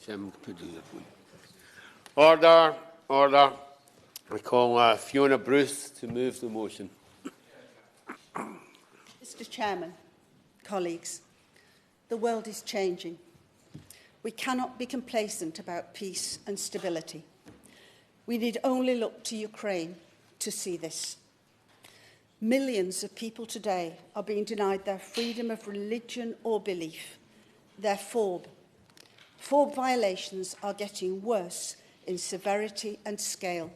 Chairman, could do that one. Order, order. I call Fiona Bruce to move the motion. Mr. Chairman, colleagues, the world is changing. We cannot be complacent about peace and stability. We need only look to Ukraine to see this. Millions of people today are being denied their freedom of religion or belief, their FORB. FORB violations are getting worse in severity and scale.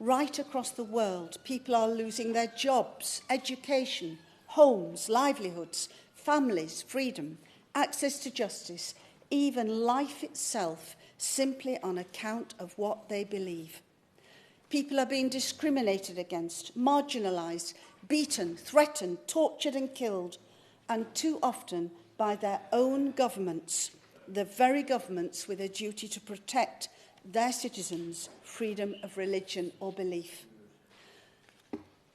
Right across the world, people are losing their jobs, education, homes, livelihoods, families, freedom, access to justice, even life itself, simply on account of what they believe. People are being discriminated against, marginalised, beaten, threatened, tortured and killed, and too often by their own governments, the very governments with a duty to protect their citizens' freedom of religion or belief.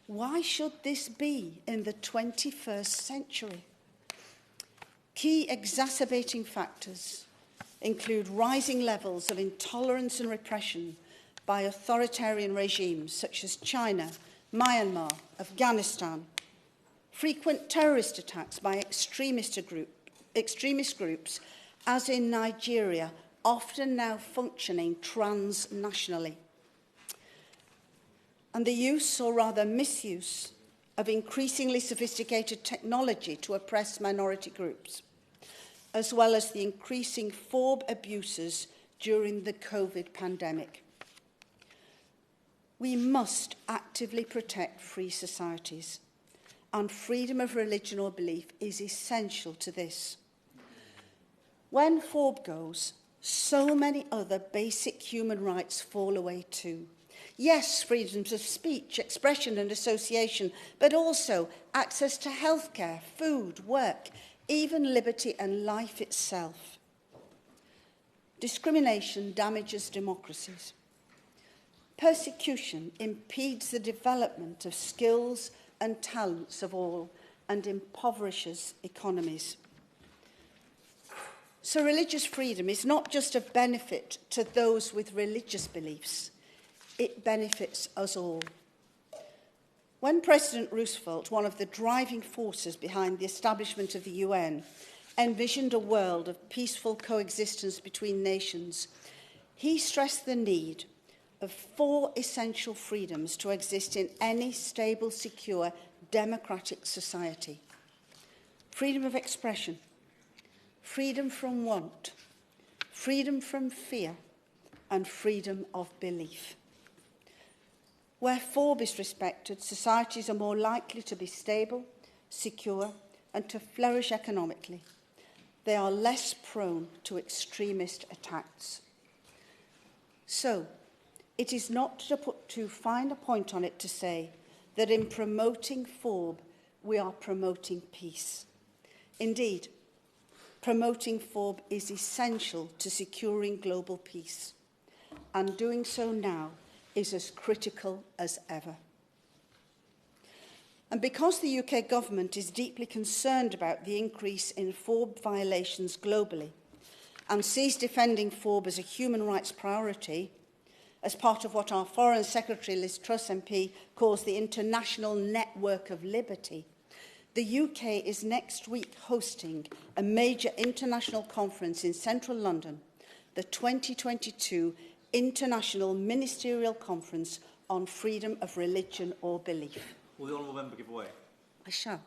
Why should this be in the 21st century? Key exacerbating factors include rising levels of intolerance and repression by authoritarian regimes such as China, Myanmar, Afghanistan, frequent terrorist attacks by extremist groups, as in Nigeria, often now functioning transnationally, and the use, or rather misuse, of increasingly sophisticated technology to oppress minority groups, as well as the increasing FORB abuses during the COVID pandemic. We must actively protect free societies, and freedom of religion or belief is essential to this. When FORB goes, so many other basic human rights fall away too. Yes, freedoms of speech, expression and association, but also access to healthcare, food, work, even liberty and life itself. Discrimination damages democracies. Persecution impedes the development of skills and talents of all and impoverishes economies. So religious freedom is not just of benefit to those with religious beliefs, it benefits us all. When President Roosevelt, one of the driving forces behind the establishment of the UN, envisioned a world of peaceful coexistence between nations, he stressed the need of 4 essential freedoms to exist in any stable, secure, democratic society. Freedom of expression, freedom from want, freedom from fear, and freedom of belief. Where FORB is respected, societies are more likely to be stable, secure, and to flourish economically. They are less prone to extremist attacks. So, it is not to find a point on it to say that in promoting FORB, we are promoting peace. Indeed, promoting FORB is essential to securing global peace, and doing so now is as critical as ever. And because the UK government is deeply concerned about the increase in FORB violations globally and sees defending FORB as a human rights priority, as part of what our Foreign Secretary Liz Truss MP calls the International Network of Liberty, the UK is next week hosting a major international conference in central London, the 2022 International Ministerial Conference on Freedom of Religion or Belief. Will the Honourable Member give way? I shall.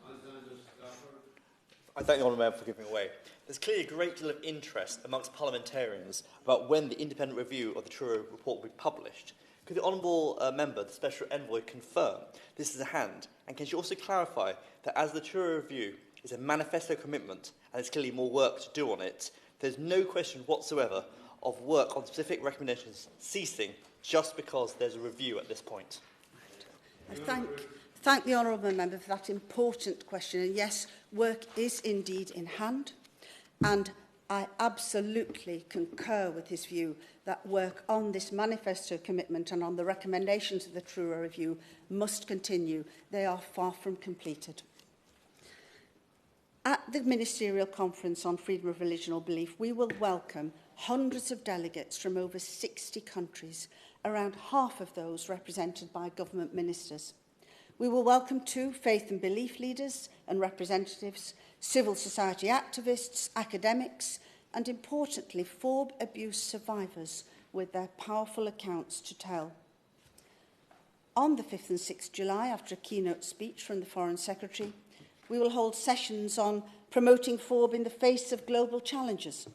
I thank the Honourable Member for giving way. There's clearly a great deal of interest amongst parliamentarians about when the independent review of the Truro report will be published. Could the Honourable Member, the Special Envoy, confirm this is at hand? And can she also clarify that as the Truro review is a manifesto commitment and there's clearly more work to do on it, there's no question whatsoever of work on specific recommendations ceasing just because there's a review at this point? I thank the Honourable Member for that important question. And yes, work is indeed in hand. And I absolutely concur with his view that work on this manifesto commitment and on the recommendations of the Truro review must continue. They are far from completed. At the Ministerial Conference on Freedom of Religion or Belief, we will welcome hundreds of delegates from over 60 countries, around half of those represented by government ministers. We will welcome too faith and belief leaders and representatives, civil society activists, academics, and importantly, FORB abuse survivors with their powerful accounts to tell. On the 5th and 6th July, after a keynote speech from the Foreign Secretary, we will hold sessions on promoting FORB in the face of global challenges,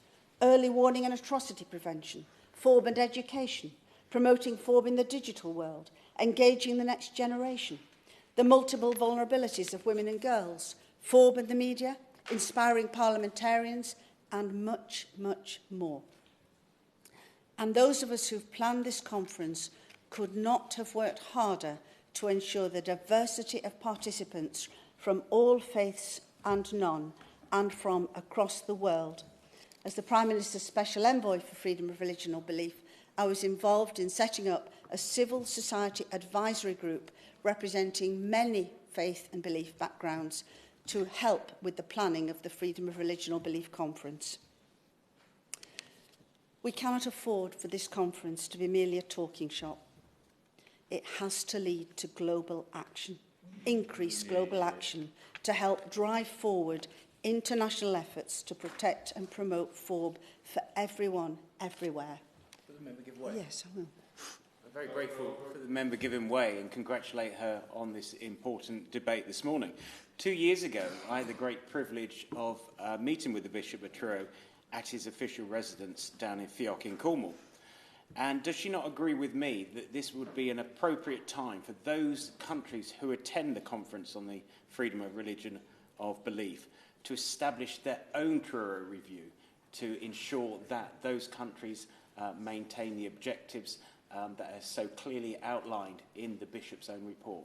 early warning and atrocity prevention, FORB and education, promoting FORB in the digital world, engaging the next generation, the multiple vulnerabilities of women and girls, FORB and the media, inspiring parliamentarians, and much, much more. And those of us who've planned this conference could not have worked harder to ensure the diversity of participants from all faiths and none, and from across the world. As the Prime Minister's Special Envoy for Freedom of Religion or Belief, I was involved in setting up a civil society advisory group representing many faith and belief backgrounds to help with the planning of the Freedom of Religion or Belief conference. We cannot afford for this conference to be merely a talking shop. It has to lead to global action, increased global action to help drive forward international efforts to protect and promote FORB for everyone, everywhere. Will the member give way? Yes, I will. I'm very grateful for the member giving way and congratulate her on this important debate this morning. 2 years ago, I had the great privilege of meeting with the Bishop of Truro at his official residence down in Fiach in Cornwall. And does she not agree with me that this would be an appropriate time for those countries who attend the conference on the freedom of religion of belief to establish their own Truro review to ensure that those countries maintain the objectives that are so clearly outlined in the Bishop's own report?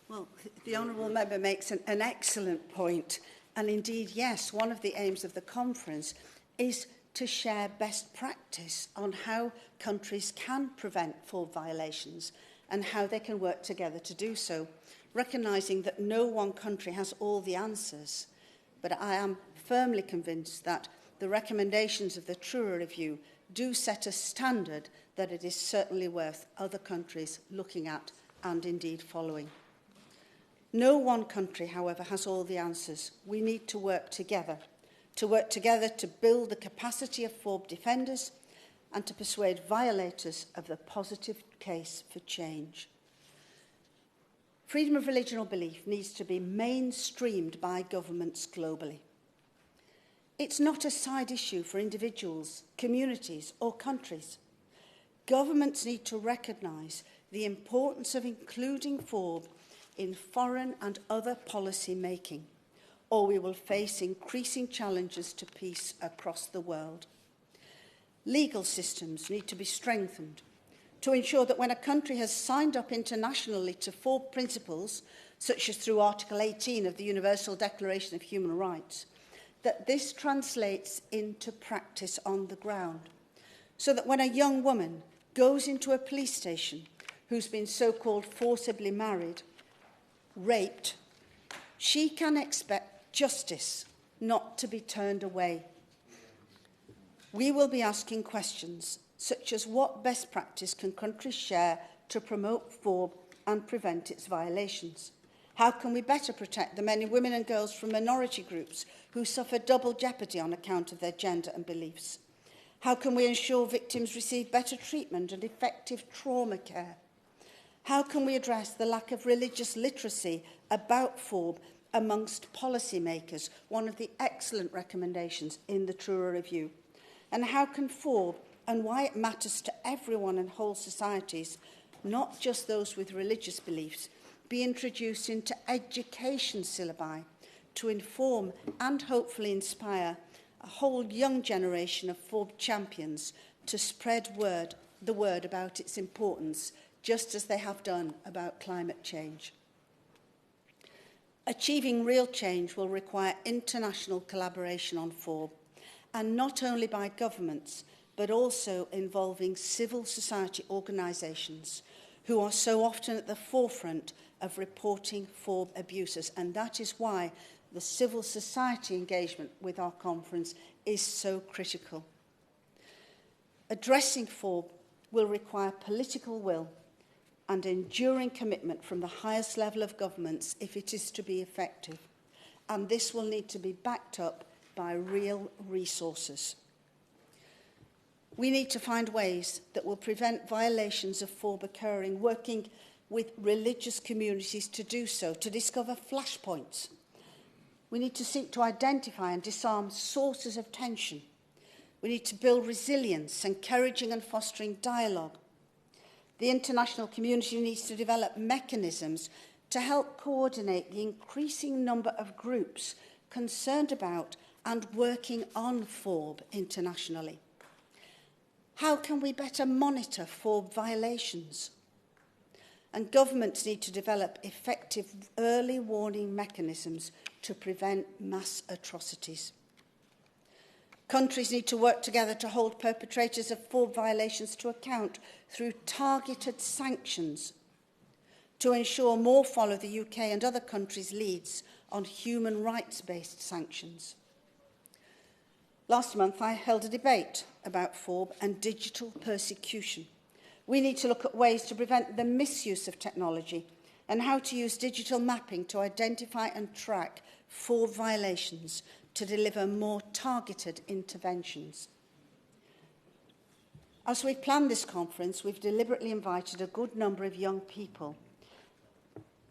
Well, the Honourable Member makes an excellent point. And indeed, yes, one of the aims of the conference is to share best practice on how countries can prevent FORB violations and how they can work together to do so, recognising that no one country has all the answers. But I am firmly convinced that the recommendations of the Truro Review do set a standard that it is certainly worth other countries looking at and indeed following. No one country, however, has all the answers. We need to work together to build the capacity of FORB defenders and to persuade violators of the positive case for change. Freedom of religion or belief needs to be mainstreamed by governments globally. It's not a side issue for individuals, communities, or countries. Governments need to recognise the importance of including FORB in foreign and other policy making, or we will face increasing challenges to peace across the world. Legal systems need to be strengthened to ensure that when a country has signed up internationally to FORB principles, such as through Article 18 of the Universal Declaration of Human Rights, that this translates into practice on the ground, so that when a young woman goes into a police station who's been so-called forcibly married, raped, she can expect justice, not to be turned away. We will be asking questions such as what best practice can countries share to promote FORB and prevent its violations? How can we better protect the many women and girls from minority groups who suffer double jeopardy on account of their gender and beliefs? How can we ensure victims receive better treatment and effective trauma care? How can we address the lack of religious literacy about FORB amongst policymakers, one of the excellent recommendations in the Truro Review? And how can FORB and why it matters to everyone in whole societies, not just those with religious beliefs, be introduced into education syllabi to inform and hopefully inspire a whole young generation of FORB champions to spread the word about its importance, just as they have done about climate change. Achieving real change will require international collaboration on FORB, and not only by governments, but also involving civil society organisations who are so often at the forefront of reporting FORB abuses. And that is why the civil society engagement with our conference is so critical. Addressing FORB will require political will and enduring commitment from the highest level of governments if it is to be effective. And this will need to be backed up by real resources. We need to find ways that will prevent violations of FORB occurring, working with religious communities to do so, to discover flashpoints. We need to seek to identify and disarm sources of tension. We need to build resilience, encouraging and fostering dialogue. The international community needs to develop mechanisms to help coordinate the increasing number of groups concerned about and working on FORB internationally. How can we better monitor FORB violations? And governments need to develop effective early warning mechanisms to prevent mass atrocities. Countries need to work together to hold perpetrators of FORB violations to account through targeted sanctions to ensure more follow the UK and other countries' leads on human rights-based sanctions. Last month, I held a debate about FORB and digital persecution. We need to look at ways to prevent the misuse of technology and how to use digital mapping to identify and track FORB violations to deliver more targeted interventions. As we planned this conference, we've deliberately invited a good number of young people.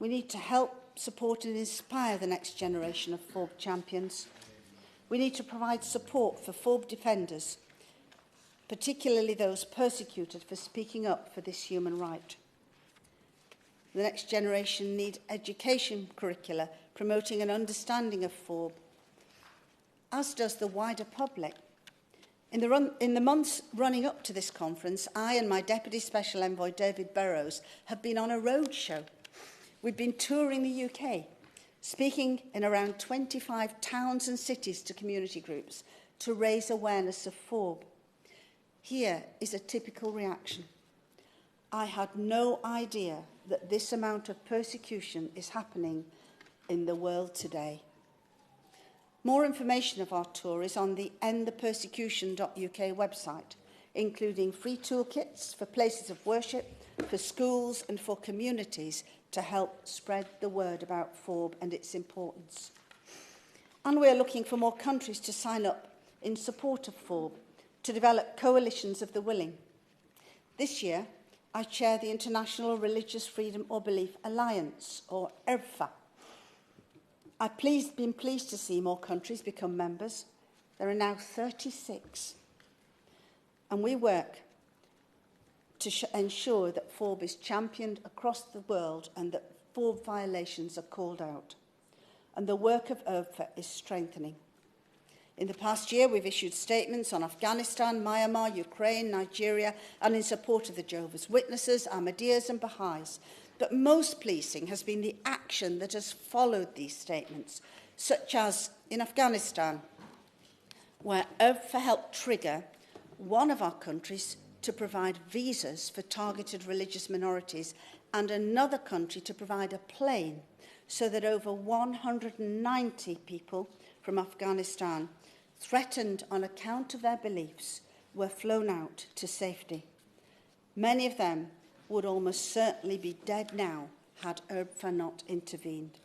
We need to help, support and inspire the next generation of FORB champions. We need to provide support for FORB defenders, particularly those persecuted for speaking up for this human right. The next generation need education curricula promoting an understanding of FORB, as does the wider public. In the months running up to this conference, I and my Deputy Special Envoy, David Burrows, have been on a roadshow. We've been touring the UK, speaking in around 25 towns and cities to community groups to raise awareness of FORB. Here is a typical reaction. I had no idea that this amount of persecution is happening in the world today. More information of our tour is on the endthepersecution.uk website, including free toolkits for places of worship, for schools and for communities to help spread the word about FORB and its importance. And we're looking for more countries to sign up in support of FORB, to develop coalitions of the willing. This year, I chair the International Religious Freedom or Belief Alliance, or IRFA. I've been pleased to see more countries become members. There are now 36. And we work to ensure that FORB is championed across the world and that FORB violations are called out. And the work of IRFA is strengthening. In the past year, we've issued statements on Afghanistan, Myanmar, Ukraine, Nigeria, and in support of the Jehovah's Witnesses, Ahmadiyas and Baha'is. But most pleasing has been the action that has followed these statements, such as in Afghanistan, where IRFA helped trigger one of our countries to provide visas for targeted religious minorities and another country to provide a plane so that over 190 people from Afghanistan threatened on account of their beliefs were flown out to safety. Many of them would almost certainly be dead now had IRFA not intervened.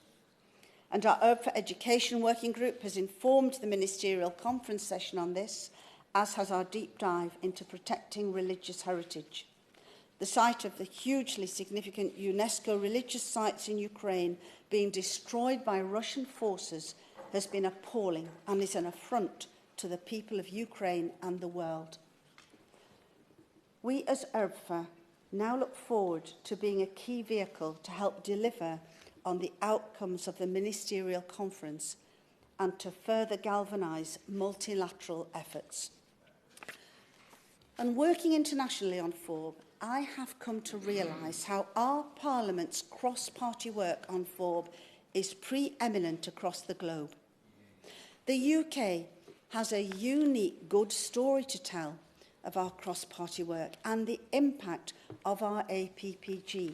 And our IRFA Education Working Group has informed the ministerial conference session on this, as has our deep dive into protecting religious heritage. The sight of the hugely significant UNESCO religious sites in Ukraine being destroyed by Russian forces has been appalling and is an affront to the people of Ukraine and the world. We as IRFA now look forward to being a key vehicle to help deliver on the outcomes of the ministerial conference and to further galvanise multilateral efforts. And working internationally on FORB, I have come to realise how our Parliament's cross-party work on FORB is preeminent across the globe. The UK has a unique good story to tell of our cross-party work and the impact of our APPG.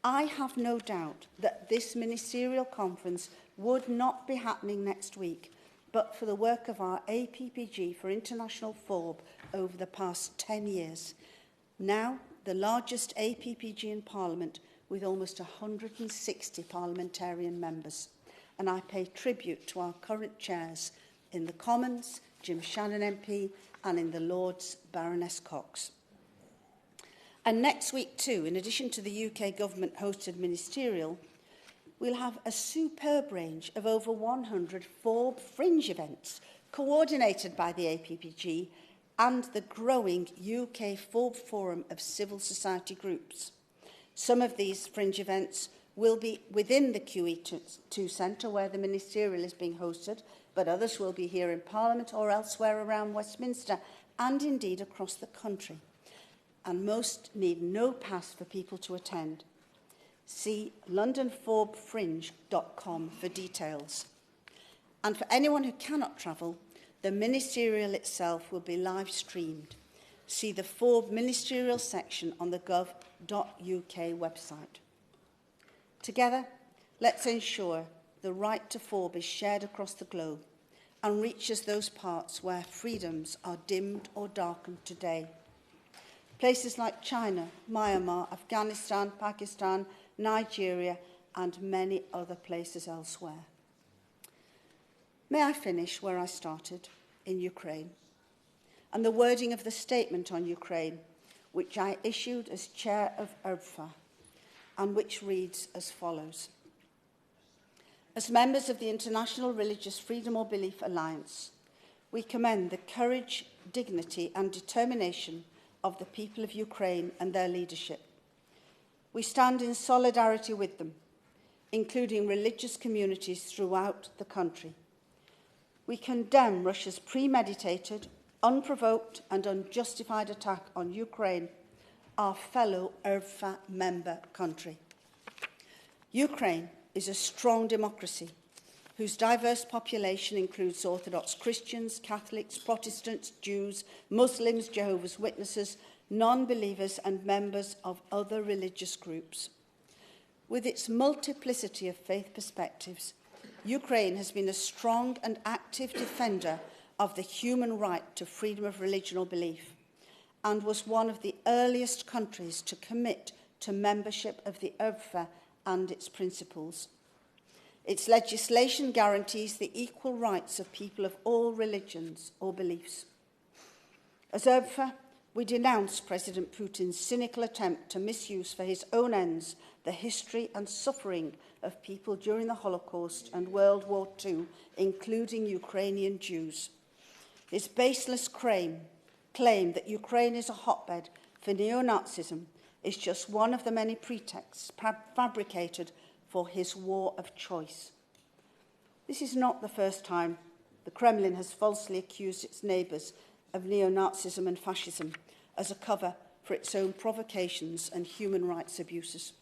I have no doubt that this ministerial conference would not be happening next week but for the work of our APPG for International FORB over the past 10 years. Now, the largest APPG in Parliament with almost 160 parliamentarian members. And I pay tribute to our current chairs in the Commons, Jim Shannon MP, and in the Lords, Baroness Cox. And next week too, in addition to the UK government-hosted ministerial, we'll have a superb range of over 100 FORB fringe events coordinated by the APPG and the growing UK FORB Forum of civil society groups. Some of these fringe events will be within the QE2 Centre where the ministerial is being hosted, but others will be here in Parliament or elsewhere around Westminster and indeed across the country. And most need no pass for people to attend. See londonforbfringe.com for details. And for anyone who cannot travel, the ministerial itself will be live streamed. See the FORB ministerial section on the gov.uk website. Together, let's ensure the right to FORB is shared across the globe and reaches those parts where freedoms are dimmed or darkened today. Places like China, Myanmar, Afghanistan, Pakistan, Nigeria, and many other places elsewhere. May I finish where I started, in Ukraine, and the wording of the statement on Ukraine, which I issued as chair of URBFA, and which reads as follows. As members of the International Religious Freedom or Belief Alliance, we commend the courage, dignity and determination of the people of Ukraine and their leadership. We stand in solidarity with them, including religious communities throughout the country. We condemn Russia's premeditated, unprovoked and unjustified attack on Ukraine, our fellow URBFA member country. Ukraine is a strong democracy whose diverse population includes Orthodox Christians, Catholics, Protestants, Jews, Muslims, Jehovah's Witnesses, non-believers and members of other religious groups. With its multiplicity of faith perspectives, Ukraine has been a strong and active defender of the human right to freedom of religion or belief and was one of the earliest countries to commit to membership of the URBFA and its principles. Its legislation guarantees the equal rights of people of all religions or beliefs. As URBFA, we denounce President Putin's cynical attempt to misuse for his own ends the history and suffering of people during the Holocaust and World War II, including Ukrainian Jews. His baseless claim that Ukraine is a hotbed for neo-Nazism is just one of the many pretexts fabricated for his war of choice. This is not the first time the Kremlin has falsely accused its neighbours of neo-Nazism and fascism as a cover for its own provocations and human rights abuses.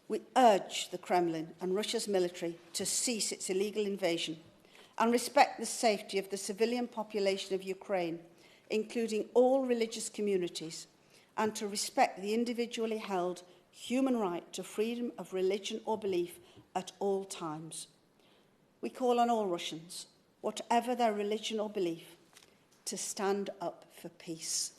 We urge the Kremlin and Russia's military to cease its illegal invasion and respect the safety of the civilian population of Ukraine, including all religious communities, and to respect the individually held human right to freedom of religion or belief at all times. We call on all Russians, whatever their religion or belief, to stand up for peace.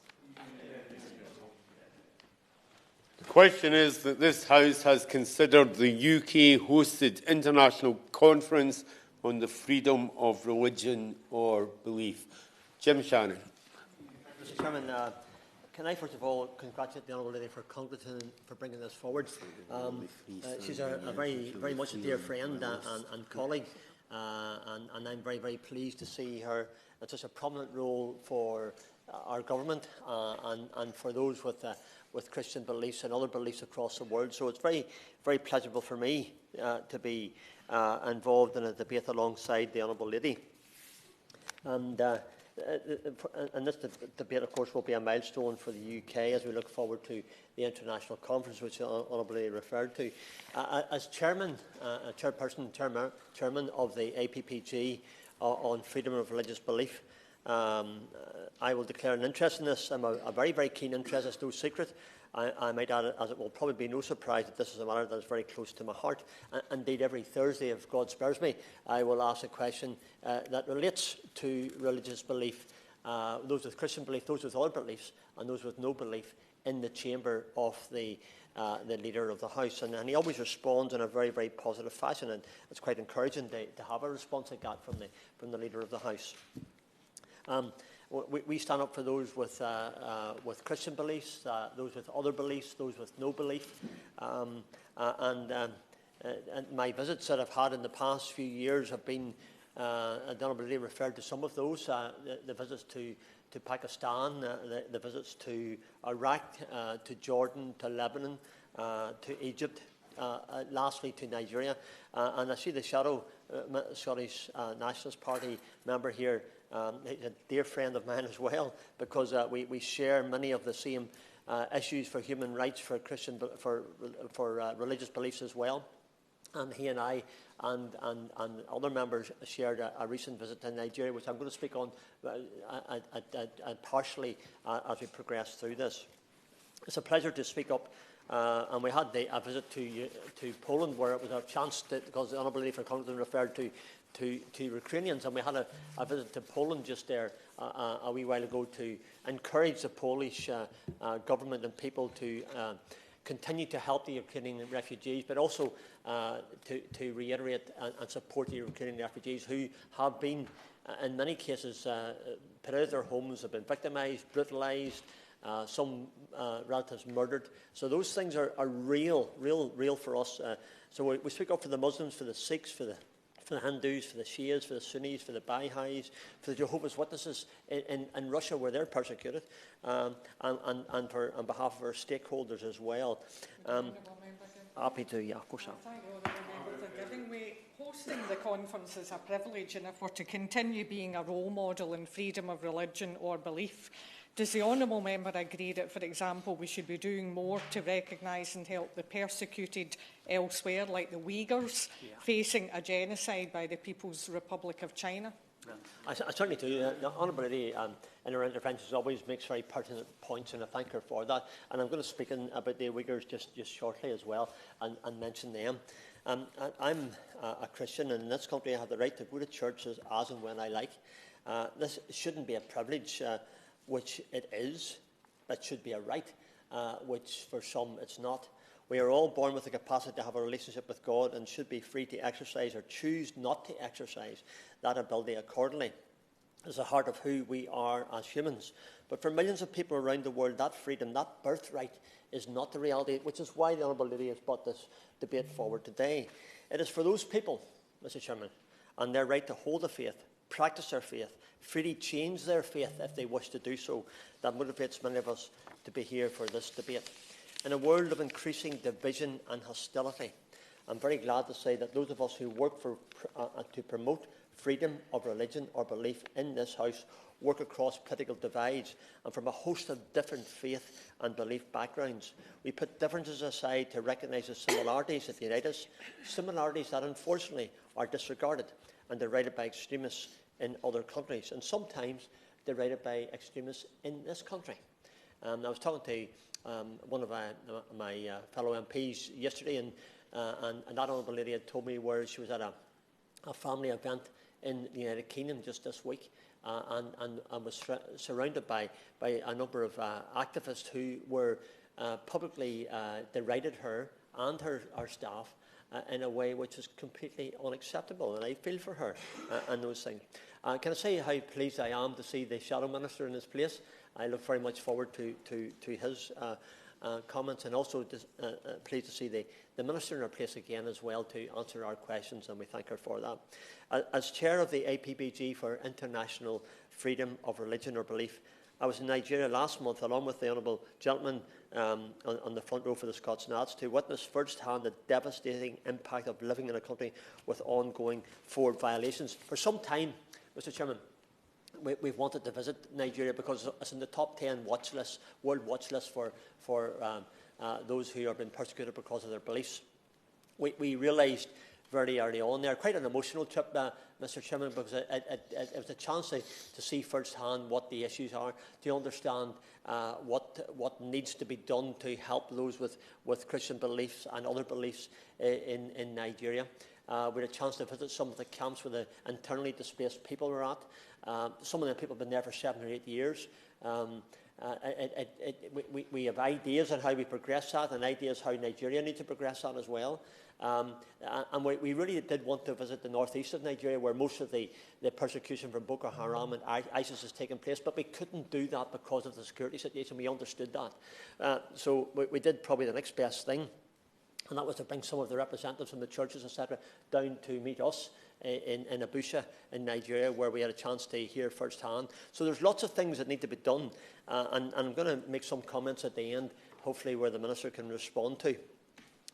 The question is that this House has considered the UK-hosted international conference on the freedom of religion or belief. Jim Shannon. Mr. Chairman, can I first of all congratulate the Honourable Lady for Congleton for bringing this forward. She's a very much a dear friend and colleague, and I'm very, very pleased to see her in such a prominent role for our government and for those with Christian beliefs and other beliefs across the world. So it's very, very pleasurable for me to be involved in a debate alongside the Honourable Lady. And this debate, of course, will be a milestone for the UK as we look forward to the international conference, which the Honourable Lady referred to. As chairman of the APPG on freedom of religious belief, I will declare an interest in this. I'm a very, very keen interest. It's no secret. I might add, as it will probably be no surprise, that this is a matter that is very close to my heart. Indeed, every Thursday, if God spares me, I will ask a question that relates to religious belief, those with Christian belief, those with other beliefs, and those with no belief, in the chamber of the Leader of the House. And he always responds in a very, very positive fashion, and it's quite encouraging to have a response like that from the Leader of the House. We stand up for those with Christian beliefs, those with other beliefs, those with no belief. And my visits that I've had in the past few years have been, I don't really referred to some of those, the visits to Pakistan, the visits to Iraq, to Jordan, to Lebanon, to Egypt, lastly to Nigeria. And I see the Scottish Nationalist Party member here. He's a dear friend of mine as well, because we share many of the same issues for human rights, for Christian, for religious beliefs as well. And he and I and other members shared a recent visit to Nigeria, which I'm going to speak on partially as we progress through this. It's a pleasure to speak up. And we had a visit to Poland, where it was a chance, because the Honourable Leader for Congleton referred to Ukrainians, and we had a visit to Poland just there a wee while ago to encourage the Polish government and people to continue to help the Ukrainian refugees, but also to reiterate and support the Ukrainian refugees who have been, in many cases, put out of their homes, have been victimised, brutalised, some relatives murdered. So those things are real for us. So we speak up for the Muslims, for the Sikhs, for the Hindus, for the Shias, for the Sunnis, for the Baha'is, for the Jehovah's Witnesses in Russia, where they're persecuted, and on behalf of our stakeholders as well. Happy to, yeah, of course. Thank you, Honourable Member, for giving me. Hosting the conference is a privilege, and if we're to continue being a role model in freedom of religion or belief, does the Honourable Member agree that, for example, we should be doing more to recognise and help the persecuted elsewhere, like the Uyghurs, facing a genocide by the People's Republic of China? Yeah. I certainly do. The Honourable Lady in her interventions always makes very pertinent points, and I thank her for that. And I'm going to speak about the Uyghurs just shortly as well, and mention them. I'm a Christian, and in this country I have the right to go to church as and when I like. This shouldn't be a privilege, which it is. It should be a right, which for some it's not. We are all born with the capacity to have a relationship with God and should be free to exercise or choose not to exercise that ability accordingly. It's the heart of who we are as humans. But for millions of people around the world, that freedom, that birthright, is not the reality, which is why the Honourable Lady has brought this debate forward today. It is for those people, Mr. Chairman, and their right to hold the faith, practice their faith, freely change their faith if they wish to do so, that motivates many of us to be here for this debate. In a world of increasing division and hostility, I'm very glad to say that those of us who work to promote freedom of religion or belief in this House work across political divides and from a host of different faith and belief backgrounds. We put differences aside to recognise the similarities that unite us, similarities that unfortunately are disregarded and derided by extremists in other countries, and sometimes derided by extremists in this country. I was talking to one of my fellow MPs yesterday, and that Honourable Lady had told me where she was at a family event in the United Kingdom just this week, and was surrounded by a number of activists who were publicly derided her and her staff in a way which is completely unacceptable, and I feel for her and those things. Can I say how pleased I am to see the Shadow Minister in his place? I look very much forward to his comments, and also pleased to see the Minister in her place again as well to answer our questions, and we thank her for that. As Chair of the APBG for International Freedom of Religion or Belief, I was in Nigeria last month along with the Honourable Gentleman on the front row for the Scots Nats to witness firsthand the devastating impact of living in a country with ongoing forward violations. For some time, Mr. Chairman, we've wanted to visit Nigeria because it's in the top 10 watch list, world watch list for those who have been persecuted because of their beliefs. We realised very early on there. Quite an emotional trip, Mr. Chairman, because it was a chance to see firsthand what the issues are, to understand what needs to be done to help those with Christian beliefs and other beliefs in Nigeria. We had a chance to visit some of the camps where the internally displaced people were at. Some of the people have been there for 7 or 8 years. We have ideas on how we progress that, and ideas how Nigeria needs to progress that as well. And we really did want to visit the northeast of Nigeria, where most of the persecution from Boko Haram and ISIS has taken place, but we couldn't do that because of the security situation. We understood that. So we did probably the next best thing, and that was to bring some of the representatives from the churches, etc., down to meet us in Abuja in Nigeria, where we had a chance to hear firsthand. So there's lots of things that need to be done, and I'm going to make some comments at the end, hopefully where the Minister can respond to.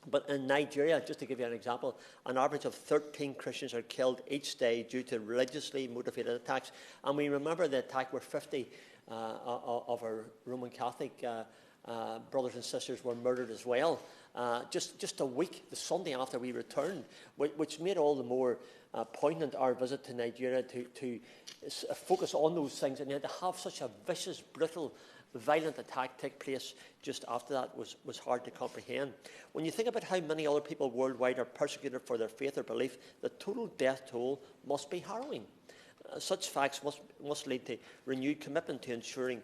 But in Nigeria, just to give you an example, an average of 13 Christians are killed each day due to religiously motivated attacks. And we remember the attack where 50 of our Roman Catholic brothers and sisters were murdered as well. Just a week, the Sunday after we returned, which made all the more poignant our visit to Nigeria to focus on those things. And to have such a vicious, brutal, violent attack take place just after that was hard to comprehend. When you think about how many other people worldwide are persecuted for their faith or belief, the total death toll must be harrowing. Such facts must lead to renewed commitment to ensuring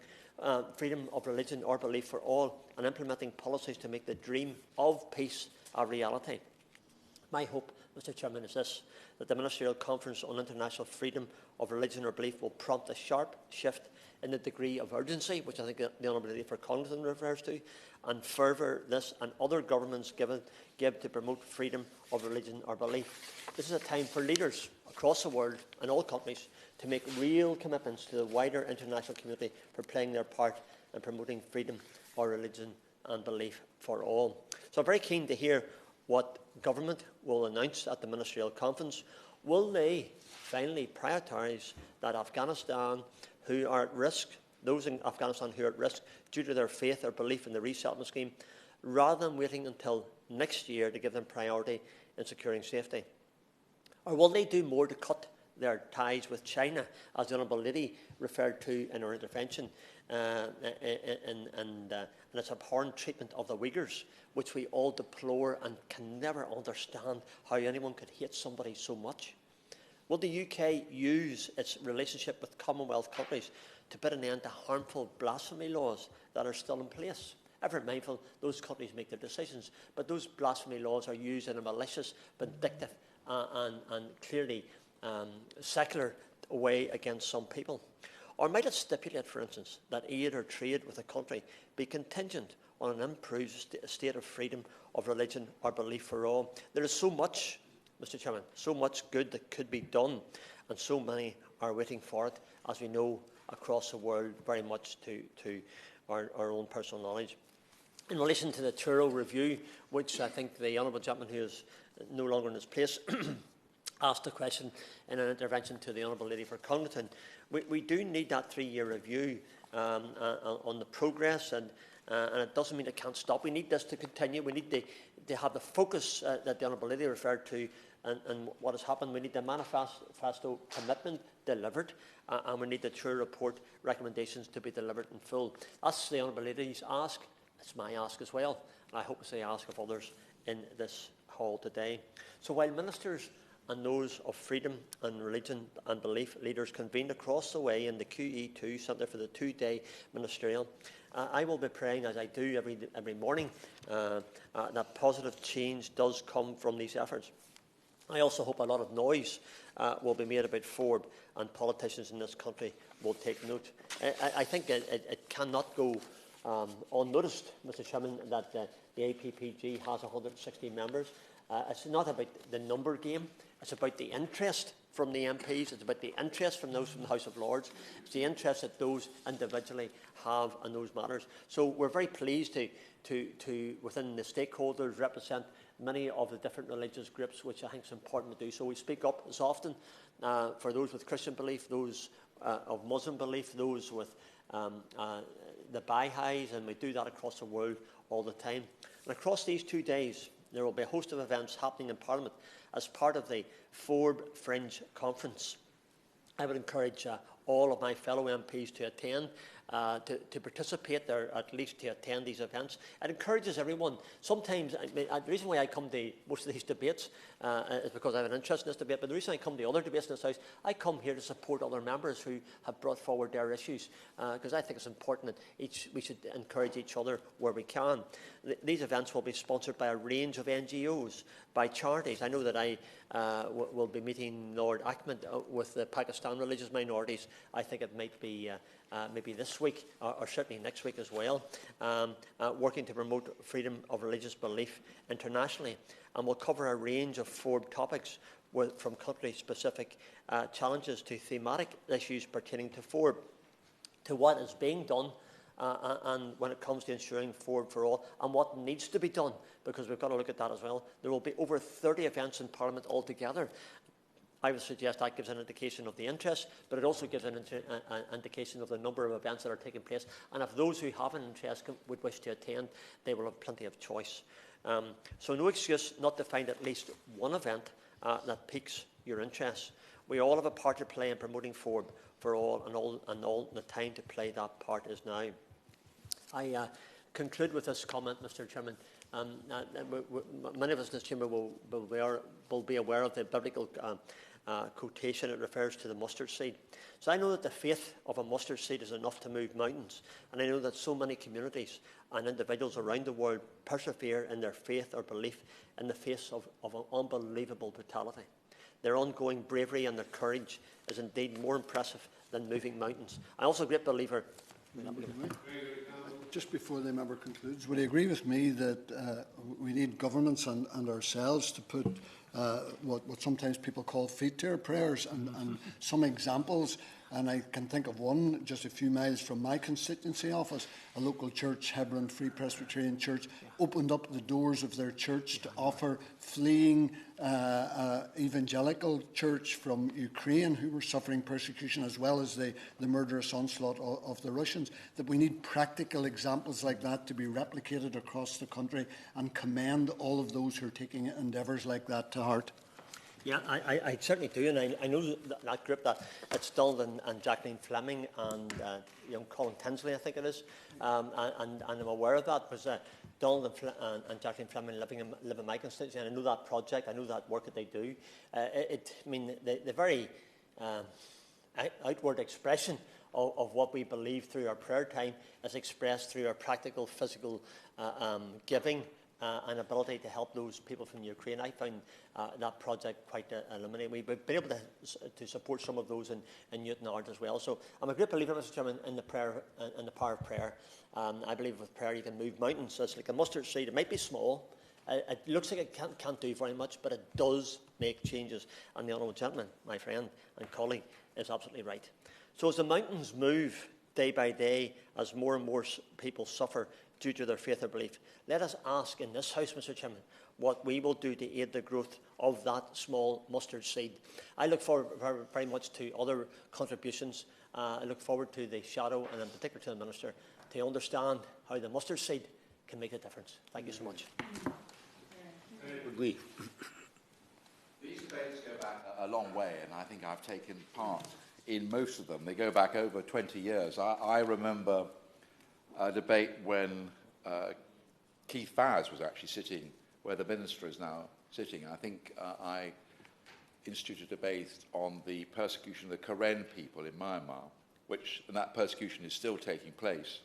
freedom of religion or belief for all, and implementing policies to make the dream of peace a reality. My hope, Mr. Chairman, is this: that the Ministerial Conference on International Freedom of Religion or Belief will prompt a sharp shift in the degree of urgency, which I think the Honourable Lady for Congleton refers to, and further this and other governments give to promote freedom of religion or belief. This is a time for leaders across the world and all countries to make real commitments to the wider international community for playing their part in promoting freedom of religion and belief for all. So I'm very keen to hear what government will announce at the Ministerial Conference. Will they finally prioritise that Afghanistan who are at risk, those in Afghanistan who are at risk due to their faith or belief in the resettlement scheme, rather than waiting until next year to give them priority in securing safety? Or will they do more to cut their ties with China, as the Honourable Lady referred to in her intervention, and its abhorrent treatment of the Uyghurs, which we all deplore and can never understand how anyone could hate somebody so much? Will the UK use its relationship with Commonwealth countries to put an end to harmful blasphemy laws that are still in place? Ever mindful, those countries make their decisions, but those blasphemy laws are used in a malicious, vindictive and clearly secular way against some people. Or might it stipulate, for instance, that aid or trade with a country be contingent on an improved state of freedom of religion or belief for all? There is so much, Mr. Chairman, so much good that could be done, and so many are waiting for it, as we know, across the world, very much to our own personal knowledge. In relation to the Truro review, which I think the Honourable Gentleman, who is no longer in his place, asked a question in an intervention to the Honourable Lady for Congleton, we do need that 3-year review on the progress, and it doesn't mean it can't stop. We need this to continue. We need to have the focus that the Honourable Lady referred to and what has happened. We need the manifesto commitment delivered, and we need the True Report recommendations to be delivered in full. That's the Honourable Lady's ask. It's my ask as well, and I hope it's the ask of others in this hall today. So while ministers and those of freedom and religion and belief leaders convened across the way in the QE2 Centre for the 2-day ministerial, I will be praying, as I do every morning, that positive change does come from these efforts. I also hope a lot of noise will be made about FORB, and politicians in this country will take note. I think it cannot go unnoticed, Mr. Chairman, that the APPG has 160 members. It's not about the number game. It's about the interest from the MPs. It's about the interest from those from the House of Lords. It's the interest that those individually have on those matters. So we're very pleased to within the stakeholders, represent many of the different religious groups, which I think is important to do. So we speak up as often for those with Christian belief, those of Muslim belief, those with the Baha'is, and we do that across the world all the time. And across these 2 days, there will be a host of events happening in Parliament as part of the Ford Fringe Conference. I would encourage all of my fellow MPs to attend, to participate there, at least to attend these events. It encourages everyone. Sometimes, the reason why I come to most of these debates is because I have an interest in this debate, but the reason I come to other debates in this House, I come here to support other members who have brought forward their issues, because I think it's important that we should encourage each other where we can. These events will be sponsored by a range of NGOs, by charities. I know that I will be meeting Lord Ahmed with the Pakistan religious minorities. I think it might be maybe this week, or certainly next week as well, working to promote freedom of religious belief internationally. And we'll cover a range of 4 topics from country-specific challenges to thematic issues pertaining to FORB, to what is being done, and when it comes to ensuring FORB for all, and what needs to be done, because we've got to look at that as well. There will be over 30 events in Parliament altogether. I would suggest that gives an indication of the interest, but it also gives an indication of the number of events that are taking place. And if those who have an interest would wish to attend, they will have plenty of choice. So no excuse not to find at least one event that piques your interest. We all have a part to play in promoting FORB for all, and all the time to play that part is now. I conclude with this comment, Mr. Chairman. Many of us in this chamber will be aware of the biblical quotation. It refers to the mustard seed. So I know that the faith of a mustard seed is enough to move mountains, and I know that so many communities and individuals around the world persevere in their faith or belief in the face of an unbelievable brutality. Their ongoing bravery and their courage is indeed more impressive than moving mountains. I'm also a great believer. Just before the member concludes, would you agree with me that we need governments and ourselves to put what sometimes people call feet to our prayers, and some examples? And I can think of one just a few miles from my constituency office. A local church, Hebron Free Presbyterian Church, opened up the doors of their church to offer fleeing evangelical church from Ukraine who were suffering persecution, as well as the murderous onslaught of the Russians. That we need practical examples like that to be replicated across the country, and commend all of those who are taking endeavours like that to heart. Yeah, I certainly do, and I know that group, that it's Donald and Jacqueline Fleming and young Colin Tinsley, I think it is, and I'm aware of that, because Donald and Jacqueline Fleming live in my constituency, and I know that project, I know that work that they do. The very outward expression of what we believe through our prayer time is expressed through our practical, physical giving, and ability to help those people from Ukraine. I found that project quite illuminating. We've been able to support some of those in Newton Ard as well. So I'm a great believer, Mr. Chairman, in the power of prayer. I believe with prayer you can move mountains. It's like a mustard seed. It might be small. It looks like it can't do very much, but it does make changes. And the honourable gentleman, my friend and colleague, is absolutely right. So as the mountains move day by day, as more and more people suffer due to their faith or belief, let us ask in this House, Mr. Chairman, what we will do to aid the growth of that small mustard seed. I look forward very much to other contributions. I look forward to the shadow, and in particular to the Minister, to understand how the mustard seed can make a difference. Thank you so much. These debates go back a long way, and I think I've taken part in most of them. They go back over 20 years. I remember a debate when Keith Fowers was actually sitting where the Minister is now sitting. I think I instituted a debate on the persecution of the Karen people in Myanmar, and that persecution is still taking place.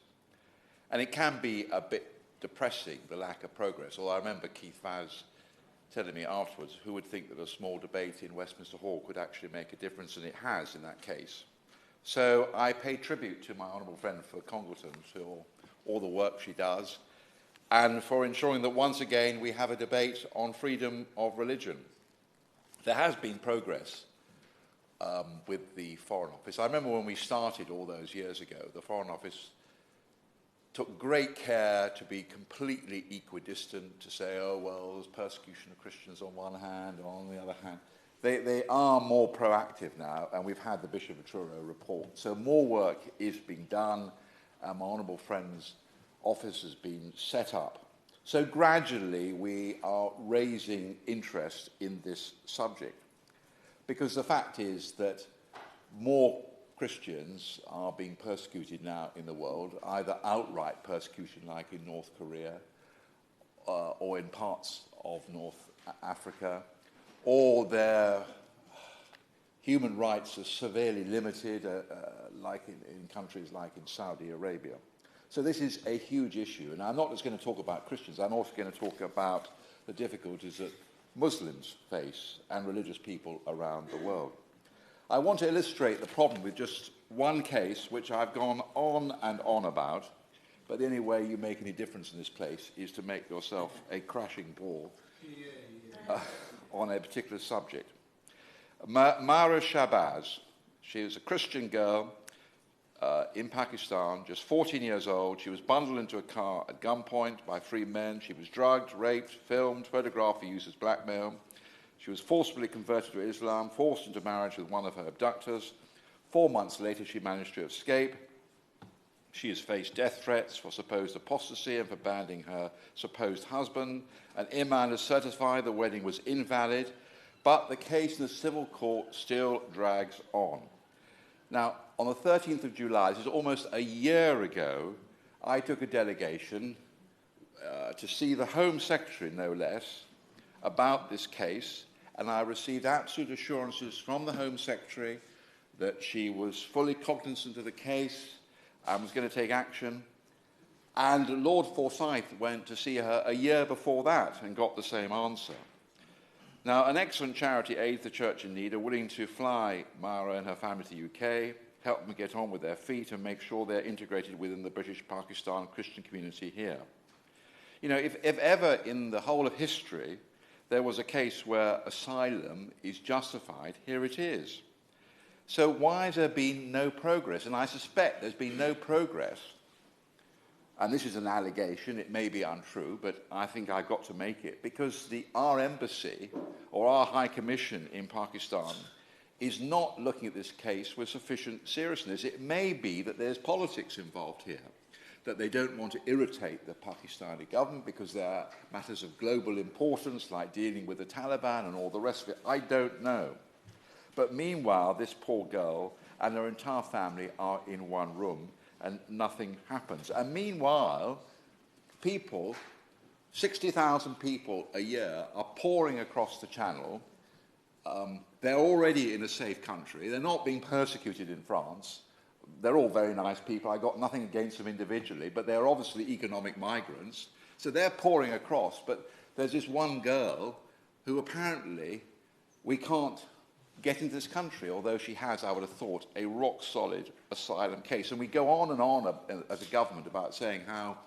And it can be a bit depressing, the lack of progress. Although I remember Keith Fowers telling me afterwards, who would think that a small debate in Westminster Hall could actually make a difference, and it has in that case. So I pay tribute to my honourable friend for Congleton for all the work she does, and for ensuring that once again we have a debate on freedom of religion. There has been progress with the Foreign Office. I remember when we started all those years ago, the Foreign Office took great care to be completely equidistant, to say, oh, well, there's persecution of Christians on one hand, and on the other hand. They are more proactive now, and we've had the Bishop of Truro report. So more work is being done. My honourable friend's office has been set up So gradually we are raising interest in this subject, because the fact is that more Christians are being persecuted now in the world, either outright persecution like in North Korea or in parts of North Africa, or their human rights are severely limited, like in countries like in Saudi Arabia. So this is a huge issue, and I'm not just going to talk about Christians, I'm also going to talk about the difficulties that Muslims face and religious people around the world. I want to illustrate the problem with just one case, which I've gone on and on about, but the only way you make any difference in this place is to make yourself a crashing ball on a particular subject. Mara Shabazz, she was a Christian girl in Pakistan, just 14 years old. She was bundled into a car at gunpoint by 3 men. She was drugged, raped, filmed, photographed for use as blackmail. She was forcibly converted to Islam, forced into marriage with one of her abductors. 4 months later, she managed to escape. She has faced death threats for supposed apostasy and for abandoning her supposed husband. An imam has certified the wedding was invalid, but the case in the civil court still drags on. Now, on the 13th of July, this is almost a year ago, I took a delegation to see the Home Secretary, no less, about this case, and I received absolute assurances from the Home Secretary that she was fully cognizant of the case and was going to take action. And Lord Forsyth went to see her a year before that and got the same answer. Now, an excellent charity, Aid the Church in Need, are willing to fly Mara and her family to the UK, help them get on with their feet and make sure they're integrated within the British Pakistan Christian community here. You know, if ever in the whole of history there was a case where asylum is justified, here it is. So why has there been no progress? And I suspect there's been no progress, and this is an allegation, it may be untrue, but I think I've got to make it, because our embassy or our High Commission in Pakistan is not looking at this case with sufficient seriousness. It may be that there's politics involved here, that they don't want to irritate the Pakistani government because there are matters of global importance like dealing with the Taliban and all the rest of it. I don't know. But meanwhile, this poor girl and her entire family are in one room and nothing happens. And meanwhile, people, 60,000 people a year, are pouring across the Channel. They're already in a safe country. They're not being persecuted in France. They're all very nice people. I got nothing against them individually, but they're obviously economic migrants. So they're pouring across, but there's this one girl who apparently we can't get into this country, although she has, I would have thought, a rock-solid asylum case. And we go on and on as a government about saying how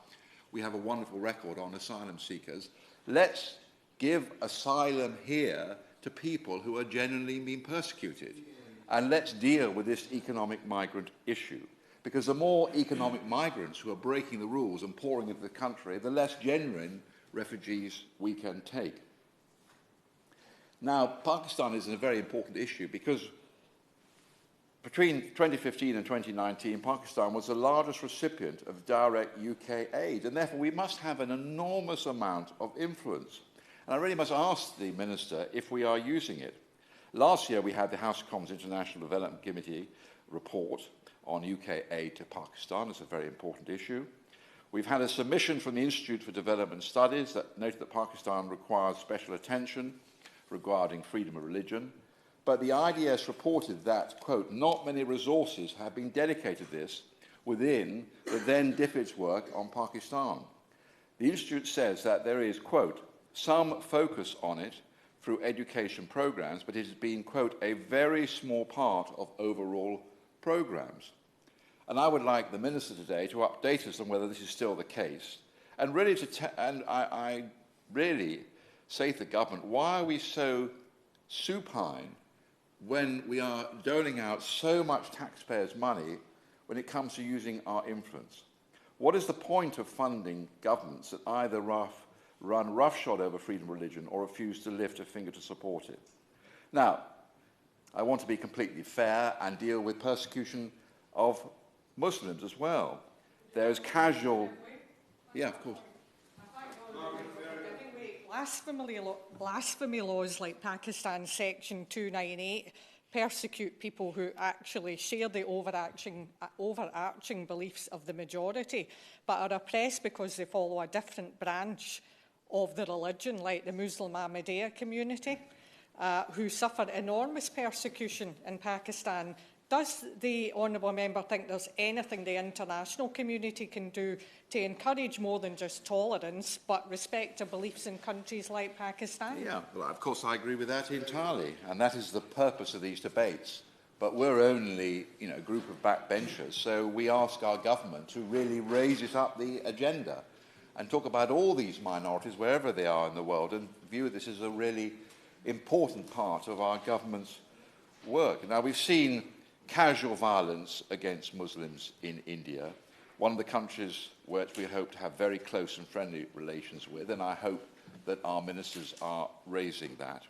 we have a wonderful record on asylum seekers. Let's give asylum here to people who are genuinely being persecuted. And let's deal with this economic migrant issue. Because the more economic migrants who are breaking the rules and pouring into the country, the less genuine refugees we can take. Now, Pakistan is a very important issue because between 2015 and 2019, Pakistan was the largest recipient of direct UK aid, and therefore we must have an enormous amount of influence. And I really must ask the Minister if we are using it. Last year, we had the House of Commons International Development Committee report on UK aid to Pakistan. It's a very important issue. We've had a submission from the Institute for Development Studies that noted that Pakistan requires special attention regarding freedom of religion. But the IDS reported that, quote, not many resources have been dedicated to this within the then DFID's work on Pakistan. The Institute says that there is, quote, some focus on it through education programs, but it has been, quote, a very small part of overall programs. And I would like the Minister today to update us on whether this is still the case. And really, I really say to the government, why are we so supine when we are doling out so much taxpayers' money when it comes to using our influence? What is the point of funding governments that either run roughshod over freedom of religion or refuse to lift a finger to support it? Now, I want to be completely fair and deal with persecution of Muslims as well. There is casual... Yeah, of course. Blasphemy laws like Pakistan's Section 298 persecute people who actually share the overarching beliefs of the majority, but are oppressed because they follow a different branch of the religion, like the Muslim Ahmadiyya community, who suffer enormous persecution in Pakistan. Does the honourable member think there's anything the international community can do to encourage more than just tolerance, but respect to beliefs in countries like Pakistan? Yeah, well, of course I agree with that entirely, and that is the purpose of these debates. But we're only, a group of backbenchers, so we ask our government to really raise it up the agenda and talk about all these minorities, wherever they are in the world, and view this as a really important part of our government's work. Now, we've seen casual violence against Muslims in India, one of the countries which we hope to have very close and friendly relations with, and I hope that our ministers are raising that.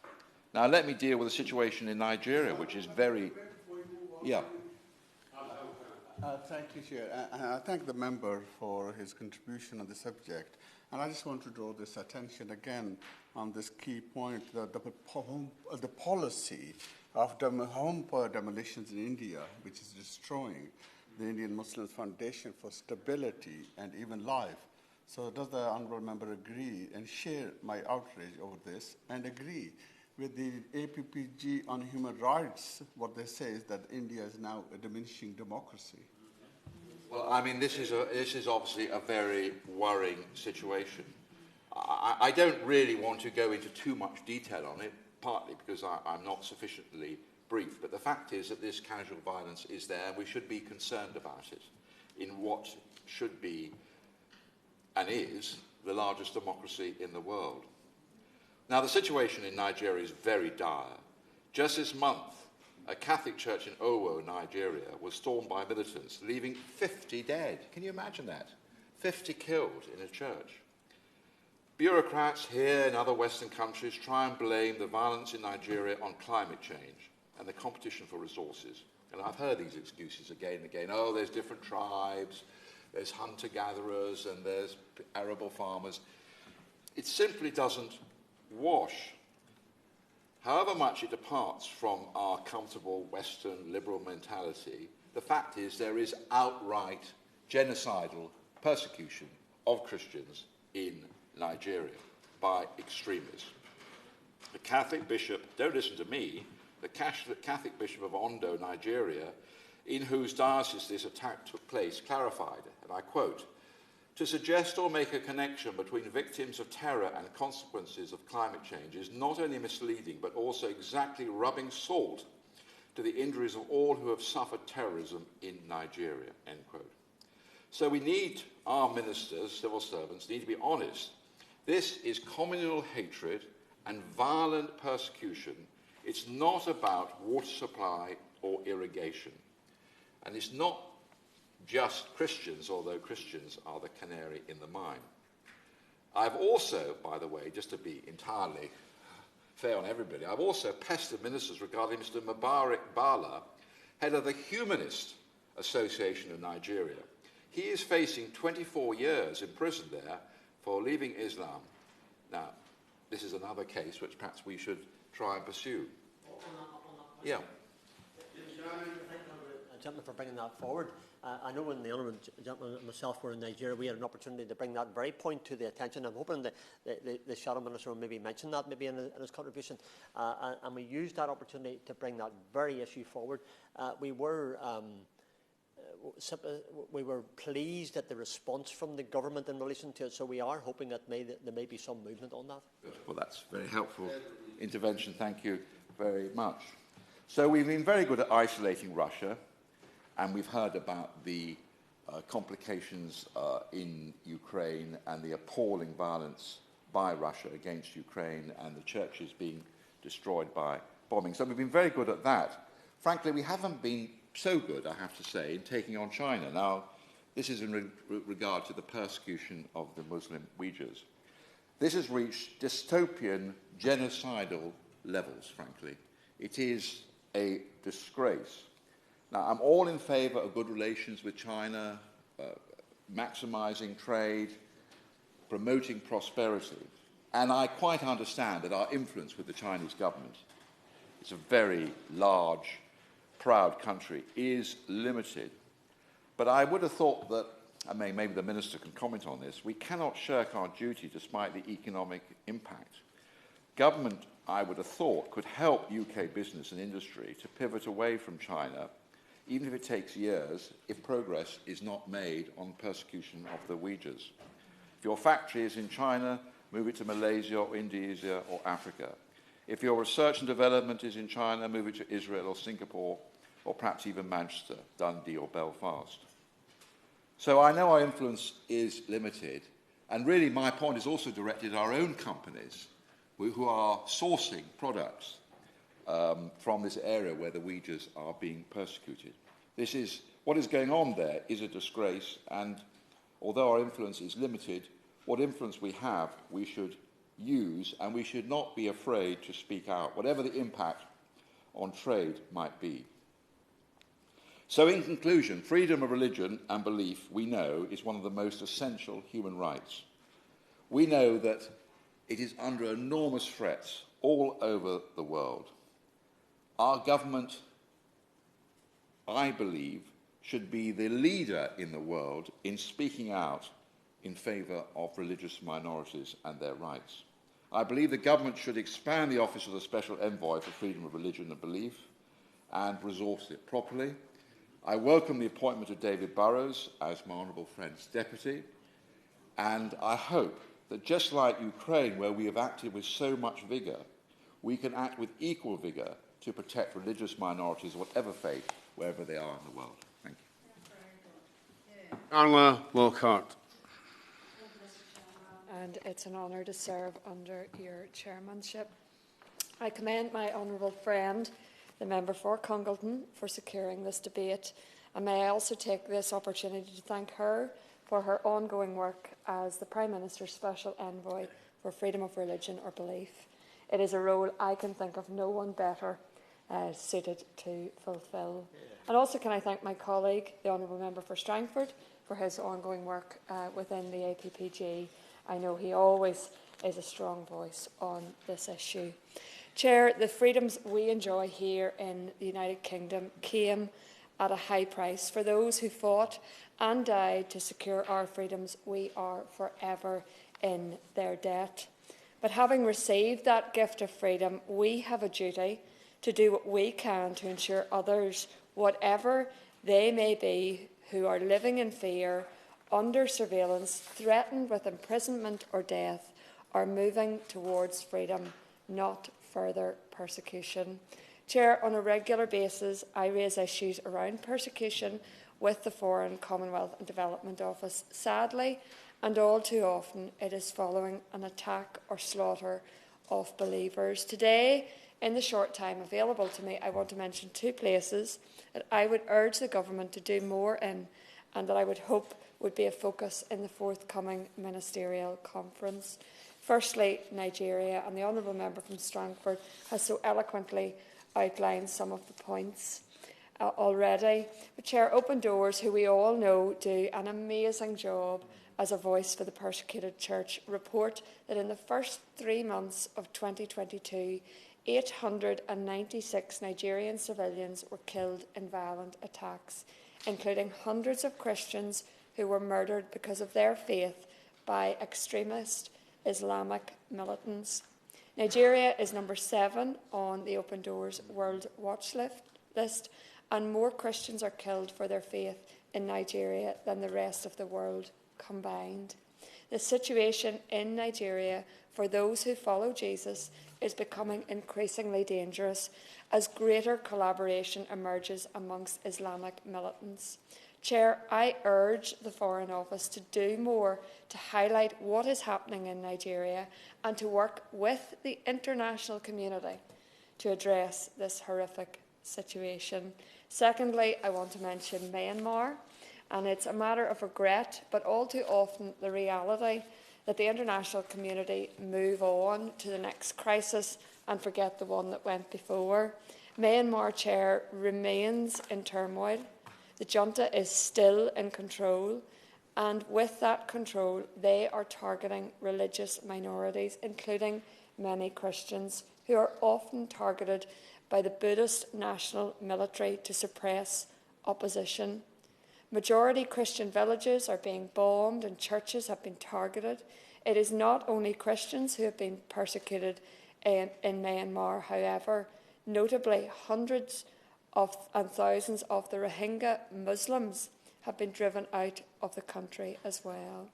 Now, let me deal with the situation in Nigeria, which is very... Yeah. Thank you, Chair. I thank the member for his contribution on the subject. And I just want to draw this attention again on this key point, that the policy of home demolitions in India, which is destroying the Indian Muslim Foundation for stability and even life. So does the honourable member agree and share my outrage over this, and agree with the APPG on human rights? What they say is that India is now a diminishing democracy. Well, I mean, this is obviously a very worrying situation. I don't really want to go into too much detail on it, partly because I'm not sufficiently brief, but the fact is that this casual violence is there, and we should be concerned about it in what should be, and is, the largest democracy in the world. Now, the situation in Nigeria is very dire. Just this month, a Catholic church in Owo, Nigeria, was stormed by militants, leaving 50 dead. Can you imagine that? 50 killed in a church. Bureaucrats here and other Western countries try and blame the violence in Nigeria on climate change and the competition for resources. And I've heard these excuses again and again. Oh, there's different tribes, there's hunter-gatherers, and there's arable farmers. It simply doesn't wash. However much it departs from our comfortable Western liberal mentality, the fact is there is outright genocidal persecution of Christians in Nigeria by extremists. The Catholic bishop, don't listen to me, the Catholic bishop of Ondo, Nigeria, in whose diocese this attack took place, clarified, and I quote, "To suggest or make a connection between victims of terror and consequences of climate change is not only misleading, but also exactly rubbing salt to the injuries of all who have suffered terrorism in Nigeria," end quote. So we need, our ministers, civil servants, need to be honest. This is communal hatred and violent persecution. It's not about water supply or irrigation. And it's not just Christians, although Christians are the canary in the mine. I've also, by the way, just to be entirely fair on everybody, I've also pestered ministers regarding Mr. Mubarak Bala, head of the Humanist Association of Nigeria. He is facing 24 years in prison there for leaving Islam. Now, this is another case which perhaps we should try and pursue. Yeah. Gentleman, for bringing that forward. I know when the honourable gentleman and myself were in Nigeria, we had an opportunity to bring that very point to the attention. I'm hoping that the Shadow Minister will maybe mention that maybe in his contribution. And we used that opportunity to bring that very issue forward. We were pleased at the response from the government in relation to it, so we are hoping that there may be some movement on that. Well, that's very helpful intervention. Thank you very much. So we've been very good at isolating Russia, and we've heard about the complications in Ukraine and the appalling violence by Russia against Ukraine and the churches being destroyed by bombing. So we've been very good at that. Frankly, we haven't been so good, I have to say, in taking on China. Now, this is in regard to the persecution of the Muslim Uyghurs. This has reached dystopian, genocidal levels, frankly. It is a disgrace. Now, I'm all in favour of good relations with China, maximising trade, promoting prosperity. And I quite understand that our influence with the Chinese government, it's a very large, proud country, is limited. But I would have thought that, and maybe the Minister can comment on this, we cannot shirk our duty despite the economic impact. Government, I would have thought, could help UK business and industry to pivot away from China, even if it takes years, if progress is not made on persecution of the Uyghurs. If your factory is in China, move it to Malaysia or Indonesia or Africa. If your research and development is in China, move it to Israel or Singapore, or perhaps even Manchester, Dundee or Belfast. So I know our influence is limited, and really my point is also directed at our own companies who are sourcing products from this area where the Uyghurs are being persecuted. What is going on there is a disgrace, and although our influence is limited, what influence we have, we should use, and we should not be afraid to speak out, whatever the impact on trade might be. So in conclusion, freedom of religion and belief, we know, is one of the most essential human rights. We know that it is under enormous threats all over the world. Our government, I believe, should be the leader in the world in speaking out in favour of religious minorities and their rights. I believe the government should expand the Office of the Special Envoy for Freedom of Religion and Belief and resource it properly. I welcome the appointment of David Burrows as my honourable friend's deputy, and I hope that just like Ukraine, where we have acted with so much vigour, we can act with equal vigour to protect religious minorities, whatever faith, wherever they are in the world. Thank you. Arla Lockhart. And it's an honour to serve under your chairmanship. I commend my honourable friend, the member for Congleton, for securing this debate, and may I also take this opportunity to thank her for her ongoing work as the Prime Minister's Special Envoy for Freedom of Religion or Belief. It is a role I can think of no one better suited to fulfil. And also can I thank my colleague, the Honourable Member for Strangford, for his ongoing work within the APPG. I know he always is a strong voice on this issue. Chair, the freedoms we enjoy here in the United Kingdom came at a high price. For those who fought and died to secure our freedoms, we are forever in their debt. But having received that gift of freedom, we have a duty to do what we can to ensure others, whatever they may be, who are living in fear, under surveillance, threatened with imprisonment or death, are moving towards freedom, not further persecution. Chair, on a regular basis, I raise issues around persecution with the Foreign, Commonwealth and Development Office. Sadly, and all too often, it is following an attack or slaughter of believers. Today, in the short time available to me, I want to mention two places that I would urge the government to do more in, and that I would hope would be a focus in the forthcoming ministerial conference. Firstly, Nigeria, and the Honourable Member from Strangford has so eloquently outlined some of the points already. But Chair, Open Doors, who we all know do an amazing job as a voice for the persecuted church, report that in the first 3 months of 2022, 896 Nigerian civilians were killed in violent attacks, including hundreds of Christians who were murdered because of their faith by extremist Islamic militants. Nigeria is number 7 on the Open Doors World Watch list, and more Christians are killed for their faith in Nigeria than the rest of the world combined. The situation in Nigeria for those who follow Jesus is becoming increasingly dangerous as greater collaboration emerges amongst Islamic militants. Chair, I urge the Foreign Office to do more to highlight what is happening in Nigeria and to work with the international community to address this horrific situation. Secondly, I want to mention Myanmar, and it's a matter of regret, but all too often the reality that the international community move on to the next crisis and forget the one that went before. Myanmar, Chair, remains in turmoil. The junta is still in control, And with that control, they are targeting religious minorities, including many Christians, who are often targeted by the Buddhist national military to suppress opposition. Majority Christian villages are being bombed and churches have been targeted. It is not only Christians who have been persecuted in Myanmar, however. Notably, hundreds and thousands of the Rohingya Muslims have been driven out of the country as well.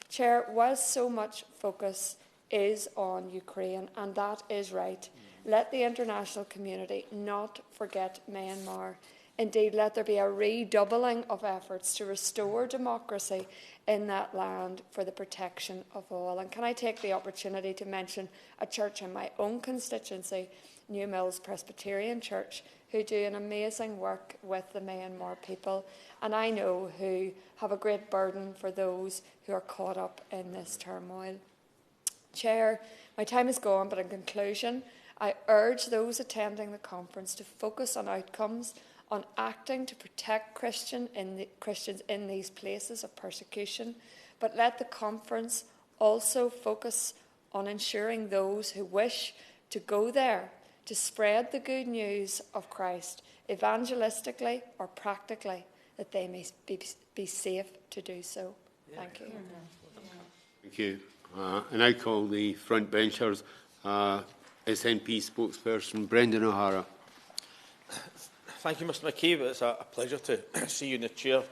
Chair, whilst so much focus is on Ukraine, and that is right, let the international community not forget Myanmar. Indeed, let there be a redoubling of efforts to restore democracy in that land for the protection of all. And can I take the opportunity to mention a church in my own constituency, New Mills Presbyterian Church, who do an amazing work with the Myanmar people, and I know who have a great burden for those who are caught up in this turmoil. Chair, my time is gone, but in conclusion, I urge those attending the conference to focus on outcomes, on acting to protect Christians in these places of persecution, but let the conference also focus on ensuring those who wish to go there to spread the good news of Christ, evangelistically or practically, that they may be safe to do so. Thank you. Thank you. And I call the front benchers SNP spokesperson Brendan O'Hara. Thank you, Mr McCabe. It's a pleasure to see you in the chair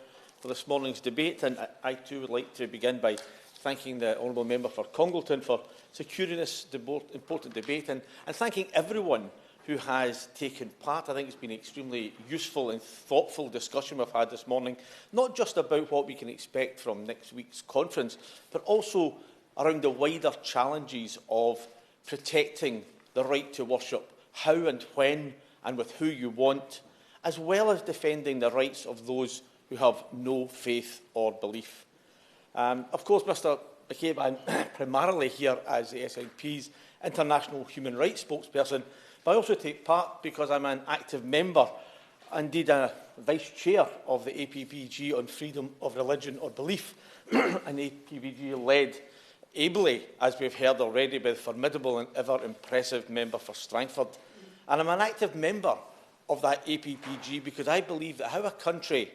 for this morning's debate, and I too would like to begin by thanking the Honourable Member for Congleton for securing this important debate, and thanking everyone who has taken part. I think it's been an extremely useful and thoughtful discussion we've had this morning, not just about what we can expect from next week's conference, but also around the wider challenges of protecting the right to worship, how and when and with who you want, as well as defending the rights of those who have no faith or belief. Of course, Mr McCabe, I'm primarily here as the SNP's international human rights spokesperson, but I also take part because I'm an active member, indeed a vice-chair of the APPG on freedom of religion or belief, an APPG led ably, as we've heard already, by the formidable and ever-impressive member for Strangford. And I'm an active member of that APPG because I believe that how a country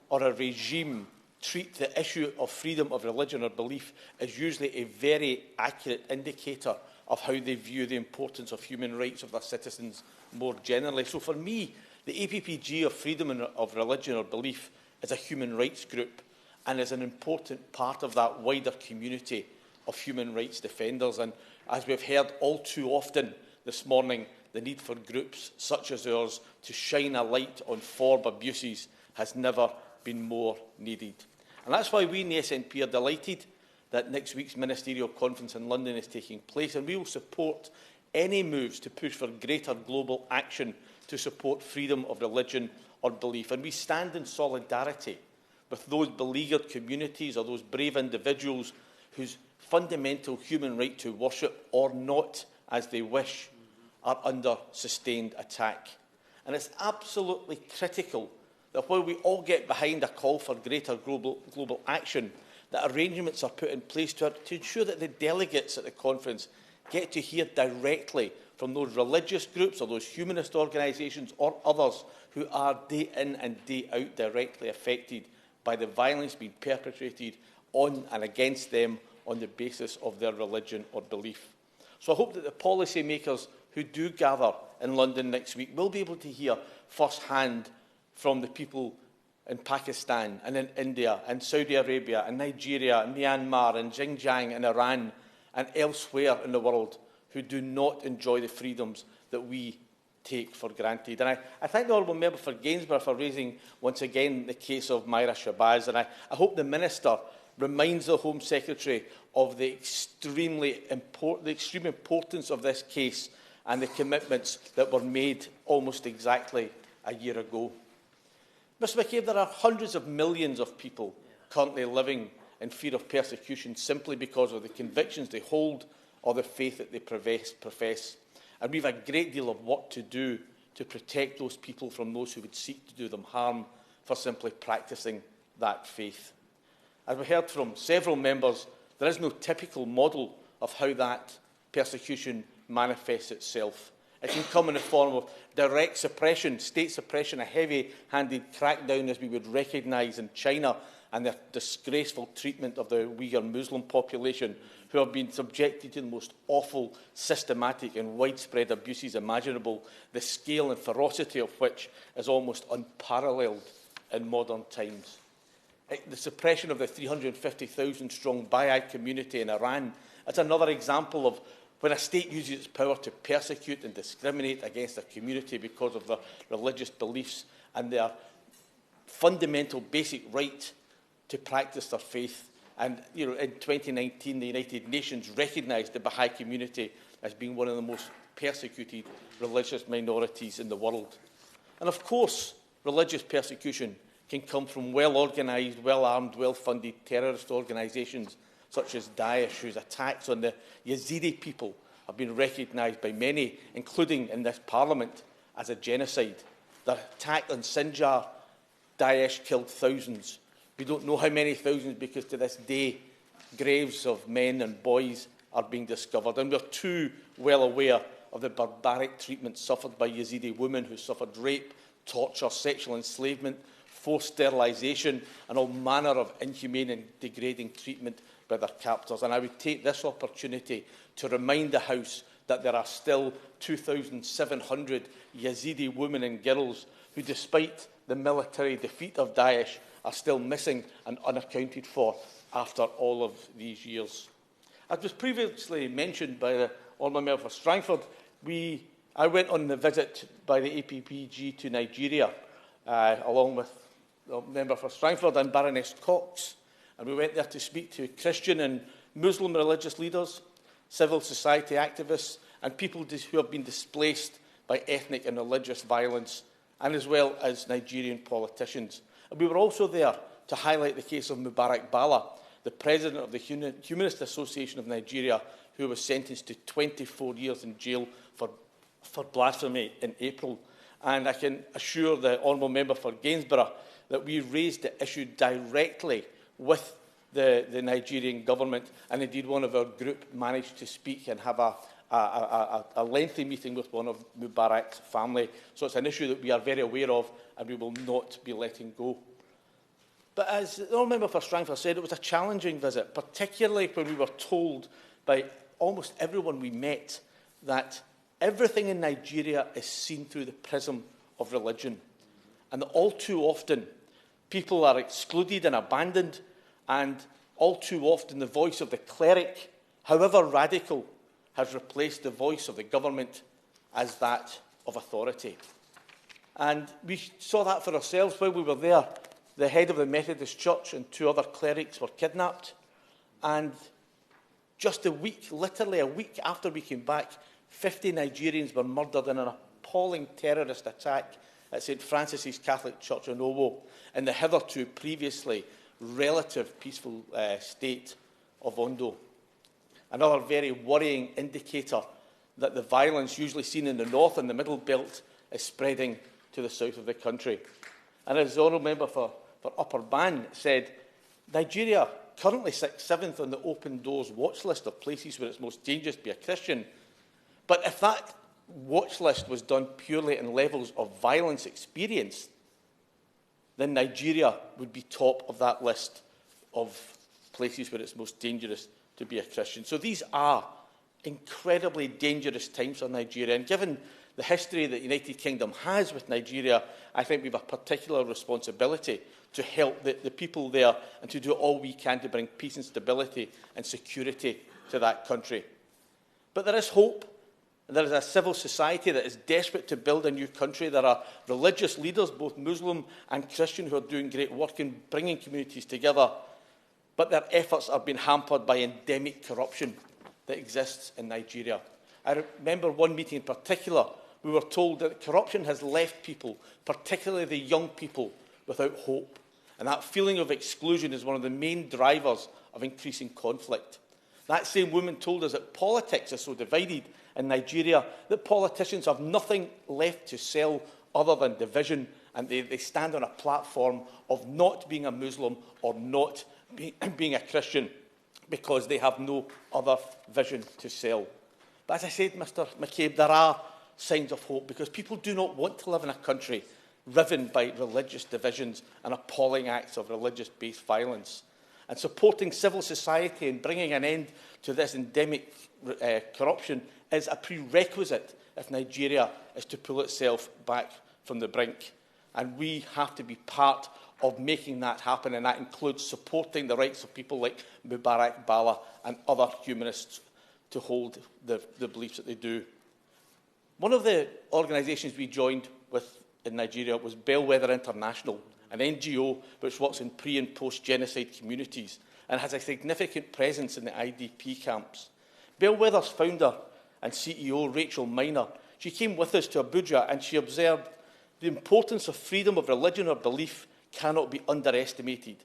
or a regime treat the issue of freedom of religion or belief is usually a very accurate indicator of how they view the importance of human rights of their citizens more generally. So for me, the APPG of freedom of religion or belief is a human rights group and is an important part of that wider community of human rights defenders. And as we've heard all too often this morning, the need for groups such as ours to shine a light on FORB abuses has never been more needed. And that's why we in the SNP are delighted that next week's ministerial conference in London is taking place, and we will support any moves to push for greater global action to support freedom of religion or belief. And we stand in solidarity with those beleaguered communities or those brave individuals whose fundamental human right to worship or not as they wish are under sustained attack. And it's absolutely critical that while we all get behind a call for greater global action, that arrangements are put in place to ensure that the delegates at the conference get to hear directly from those religious groups or those humanist organisations or others who are day in and day out directly affected by the violence being perpetrated on and against them on the basis of their religion or belief. So I hope that the policymakers who do gather in London next week will be able to hear first-hand from the people in Pakistan and in India and Saudi Arabia and Nigeria and Myanmar and Xinjiang and Iran and elsewhere in the world who do not enjoy the freedoms that we take for granted. And I thank the Honourable Member for Gainsborough for raising once again the case of Myra Shabazz, and I hope the Minister reminds the Home Secretary of the extreme importance of this case and the commitments that were made almost exactly a year ago. Mr McCabe, there are hundreds of millions of people currently living in fear of persecution simply because of the convictions they hold or the faith that they profess. And we have a great deal of work to do to protect those people from those who would seek to do them harm for simply practising that faith. As we heard from several members, there is no typical model of how that persecution manifests itself. It can come in the form of direct suppression, state suppression, a heavy-handed crackdown, as we would recognise in China, and the disgraceful treatment of the Uyghur Muslim population, who have been subjected to the most awful, systematic and widespread abuses imaginable, the scale and ferocity of which is almost unparalleled in modern times. The suppression of the 350,000-strong Baha'i community in Iran is another example of when a state uses its power to persecute and discriminate against a community because of their religious beliefs and their fundamental basic right to practice their faith. And in 2019, the United Nations recognised the Baha'i community as being one of the most persecuted religious minorities in the world. And of course, religious persecution can come from well-organised, well-armed, well-funded terrorist organisations such as Daesh, whose attacks on the Yazidi people have been recognised by many, including in this Parliament, as a genocide. The attack on Sinjar, Daesh killed thousands. We don't know how many thousands because to this day graves of men and boys are being discovered. And we're too well aware of the barbaric treatment suffered by Yazidi women who suffered rape, torture, sexual enslavement, forced sterilisation and all manner of inhumane and degrading treatment by their captors. And I would take this opportunity to remind the House that there are still 2,700 Yazidi women and girls who, despite the military defeat of Daesh, are still missing and unaccounted for after all of these years. As was previously mentioned by the Honourable Member for Strangford, I went on the visit by the APPG to Nigeria, along with the Member for Strangford and Baroness Cox. And we went there to speak to Christian and Muslim religious leaders, civil society activists, and people who have been displaced by ethnic and religious violence, and as well as Nigerian politicians. And we were also there to highlight the case of Mubarak Bala, the president of the Humanist Association of Nigeria, who was sentenced to 24 years in jail for blasphemy in April. And I can assure the Honourable Member for Gainsborough that we raised the issue directly with the Nigerian government, and indeed one of our group managed to speak and have a lengthy meeting with one of Mubarak's family. So it's an issue that we are very aware of and we will not be letting go. But as the Honourable Member for Strangford said, it was a challenging visit, particularly when we were told by almost everyone we met that everything in Nigeria is seen through the prism of religion. And that all too often, people are excluded and abandoned, and all too often the voice of the cleric, however radical, has replaced the voice of the government as that of authority. And we saw that for ourselves when we were there. The head of the Methodist Church and 2 other clerics were kidnapped, and just literally a week after we came back, 50 Nigerians were murdered in an appalling terrorist attack at St Francis's Catholic Church in Owo, in the hitherto previously relative peaceful state of Ondo. Another very worrying indicator that the violence usually seen in the north and the middle belt is spreading to the south of the country. And as the Honourable Member for Upper Bann said, Nigeria currently sits 7th on the Open Doors watch list of places where it's most dangerous to be a Christian. But if that watch list was done purely in levels of violence experienced, then Nigeria would be top of that list of places where it's most dangerous to be a Christian. So these are incredibly dangerous times for Nigeria. And given the history that the United Kingdom has with Nigeria, I think we have a particular responsibility to help the people there and to do all we can to bring peace and stability and security to that country. But there is hope. There is a civil society that is desperate to build a new country. There are religious leaders, both Muslim and Christian, who are doing great work in bringing communities together. But their efforts are being hampered by endemic corruption that exists in Nigeria. I remember one meeting in particular, we were told that corruption has left people, particularly the young people, without hope. And that feeling of exclusion is one of the main drivers of increasing conflict. That same woman told us that politics is so divided in Nigeria that politicians have nothing left to sell other than division and they stand on a platform of not being a Muslim or not being a Christian because they have no other vision to sell. But as I said, Mr McCabe, there are signs of hope, because people do not want to live in a country riven by religious divisions and appalling acts of religious-based violence. And supporting civil society and bringing an end to this endemic corruption is a prerequisite if Nigeria is to pull itself back from the brink. And we have to be part of making that happen, and that includes supporting the rights of people like Mubarak Bala and other humanists to hold the beliefs that they do. One of the organisations we joined with in Nigeria was Bellwether International, an NGO which works in pre- and post-genocide communities and has a significant presence in the IDP camps. Bellwether's founder and CEO, Rachel Miner, she came with us to Abuja and she observed the importance of freedom of religion or belief cannot be underestimated.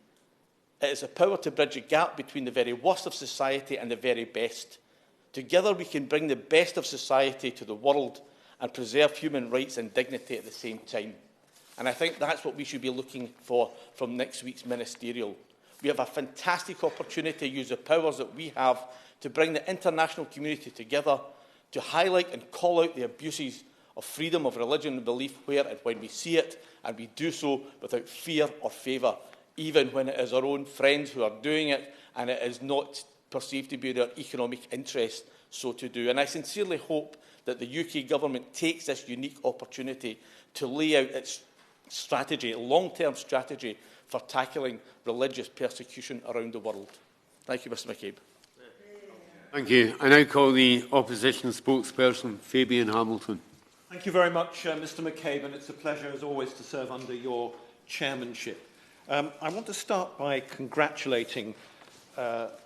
It is a power to bridge a gap between the very worst of society and the very best. Together we can bring the best of society to the world and preserve human rights and dignity at the same time. And I think that's what we should be looking for from next week's ministerial. We have a fantastic opportunity to use the powers that we have to bring the international community together, to highlight and call out the abuses of freedom of religion and belief where and when we see it, and we do so without fear or favour, even when it is our own friends who are doing it and it is not perceived to be their economic interest so to do. And I sincerely hope that the UK government takes this unique opportunity to lay out its strategy, a long-term strategy for tackling religious persecution around the world. Thank you, Mr McCabe. Thank you. I now call the opposition spokesperson, Fabian Hamilton. Thank you very much, Mr McCabe, and it's a pleasure, as always, to serve under your chairmanship. I want to start by congratulating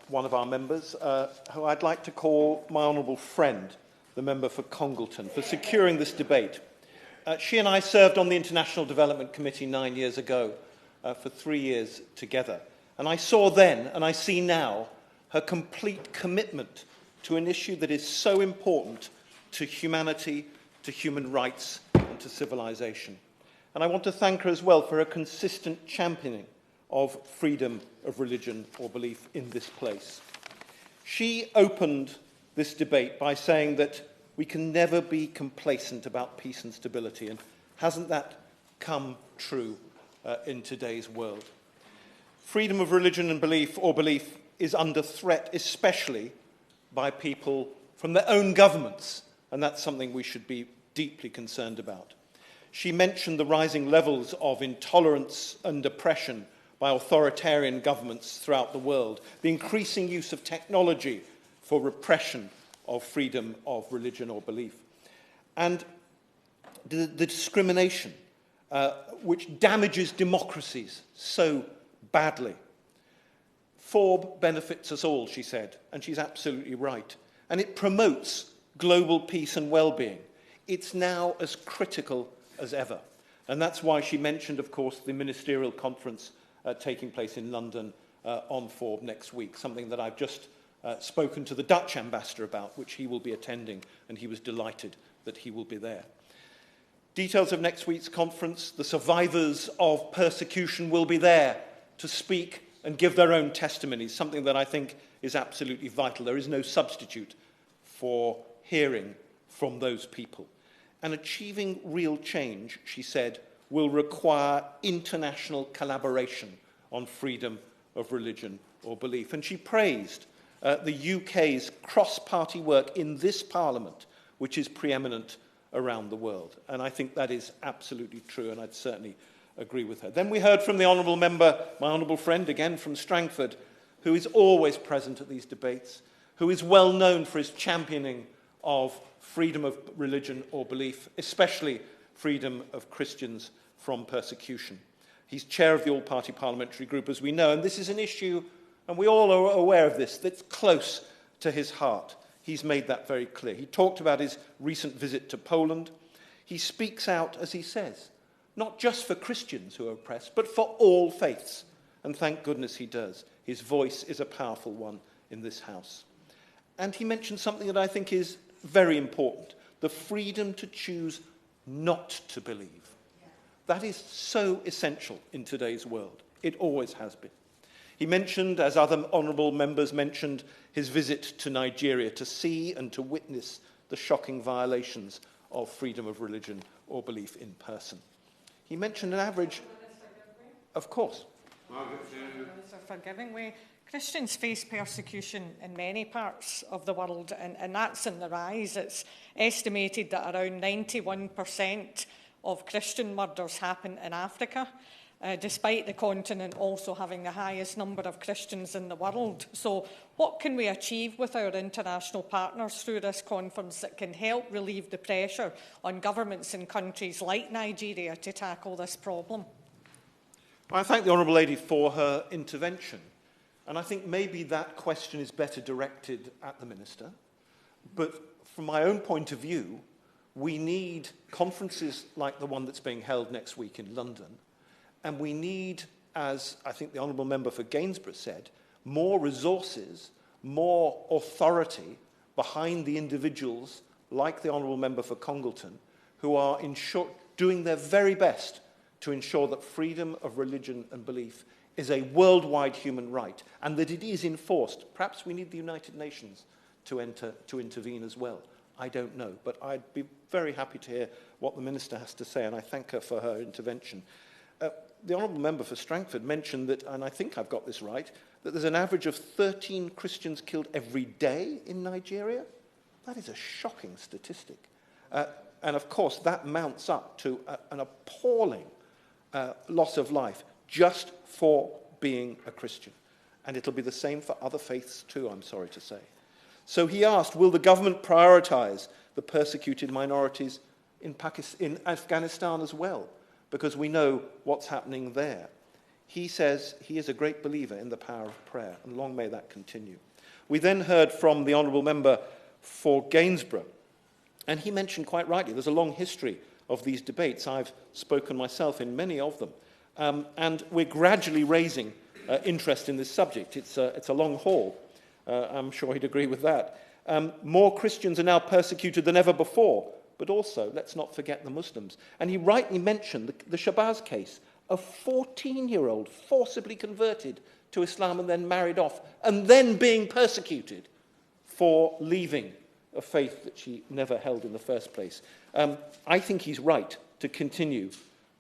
one of our members, who I'd like to call my honourable friend, the member for Congleton, for securing this debate. She and I served on the International Development Committee 9 years ago, for 3 years together. And I saw then, and I see now, her complete commitment to an issue that is so important to humanity, to human rights, and to civilization. And I want to thank her as well for her consistent championing of freedom of religion or belief in this place. She opened this debate by saying that we can never be complacent about peace and stability, and hasn't that come true in today's world? Freedom of religion and belief is under threat, especially by people from their own governments, and that's something we should be deeply concerned about. She mentioned the rising levels of intolerance and oppression by authoritarian governments throughout the world, the increasing use of technology for repression of freedom of religion or belief, and the discrimination which damages democracies so badly. FORB benefits us all, she said, and she's absolutely right. And it promotes global peace and well-being. It's now as critical as ever. And that's why she mentioned, of course, the ministerial conference taking place in London on FORB next week, something that I've just spoken to the Dutch ambassador about, which he will be attending, and he was delighted that he will be there. Details of next week's conference: the survivors of persecution will be there to speak and give their own testimonies, something that I think is absolutely vital. There is no substitute for hearing from those people. And achieving real change, she said, will require international collaboration on freedom of religion or belief. And she praised the UK's cross-party work in this Parliament, which is preeminent around the world. And I think that is absolutely true, and I'd certainly agree with her. Then we heard from the honourable member, my honourable friend, again from Strangford, who is always present at these debates, who is well known for his championing of freedom of religion or belief, especially freedom of Christians from persecution. He's chair of the All-Party Parliamentary Group, as we know, and this is an issue, and we all are aware of this, that's close to his heart. He's made that very clear. He talked about his recent visit to Poland. He speaks out, as he says, not just for Christians who are oppressed, but for all faiths. And thank goodness he does. His voice is a powerful one in this House. And he mentioned something that I think is very important: the freedom to choose not to believe. That is so essential in today's world. It always has been. He mentioned, as other honourable members mentioned, his visit to Nigeria to see and to witness the shocking violations of freedom of religion or belief in person. He mentioned an average... Of course. Minister for giving way. Christians face persecution in many parts of the world, and that's in the rise. It's estimated that around 91% of Christian murders happen in Africa, despite the continent also having the highest number of Christians in the world. So what can we achieve with our international partners through this conference that can help relieve the pressure on governments in countries like Nigeria to tackle this problem? I thank the Honourable Lady for her intervention, and I think maybe that question is better directed at the Minister. But from my own point of view, we need conferences like the one that's being held next week in London, and we need, as I think the Honourable Member for Gainsborough said, more resources, more authority behind the individuals like the Honourable Member for Congleton, who are doing their very best to ensure that freedom of religion and belief is a worldwide human right and that it is enforced. Perhaps we need the United Nations to intervene as well. I don't know, but I'd be very happy to hear what the Minister has to say, and I thank her for her intervention. The Honourable Member for Strangford mentioned that, and I think I've got this right, that there's an average of 13 Christians killed every day in Nigeria. That is a shocking statistic. And of course, that mounts up to an appalling loss of life just for being a Christian. And it'll be the same for other faiths too, I'm sorry to say. So he asked, will the government prioritise the persecuted minorities in Afghanistan as well? Because we know what's happening there. He says he is a great believer in the power of prayer, and long may that continue. We then heard from the Honourable Member for Gainsborough, and he mentioned quite rightly there's a long history of these debates. I've spoken myself in many of them. And we're gradually raising interest in this subject. It's a long haul. I'm sure he'd agree with that. More Christians are now persecuted than ever before, but also, let's not forget the Muslims. And he rightly mentioned the Shabazz case, a 14-year-old forcibly converted to Islam and then married off, and then being persecuted for leaving a faith that she never held in the first place. I think he's right to continue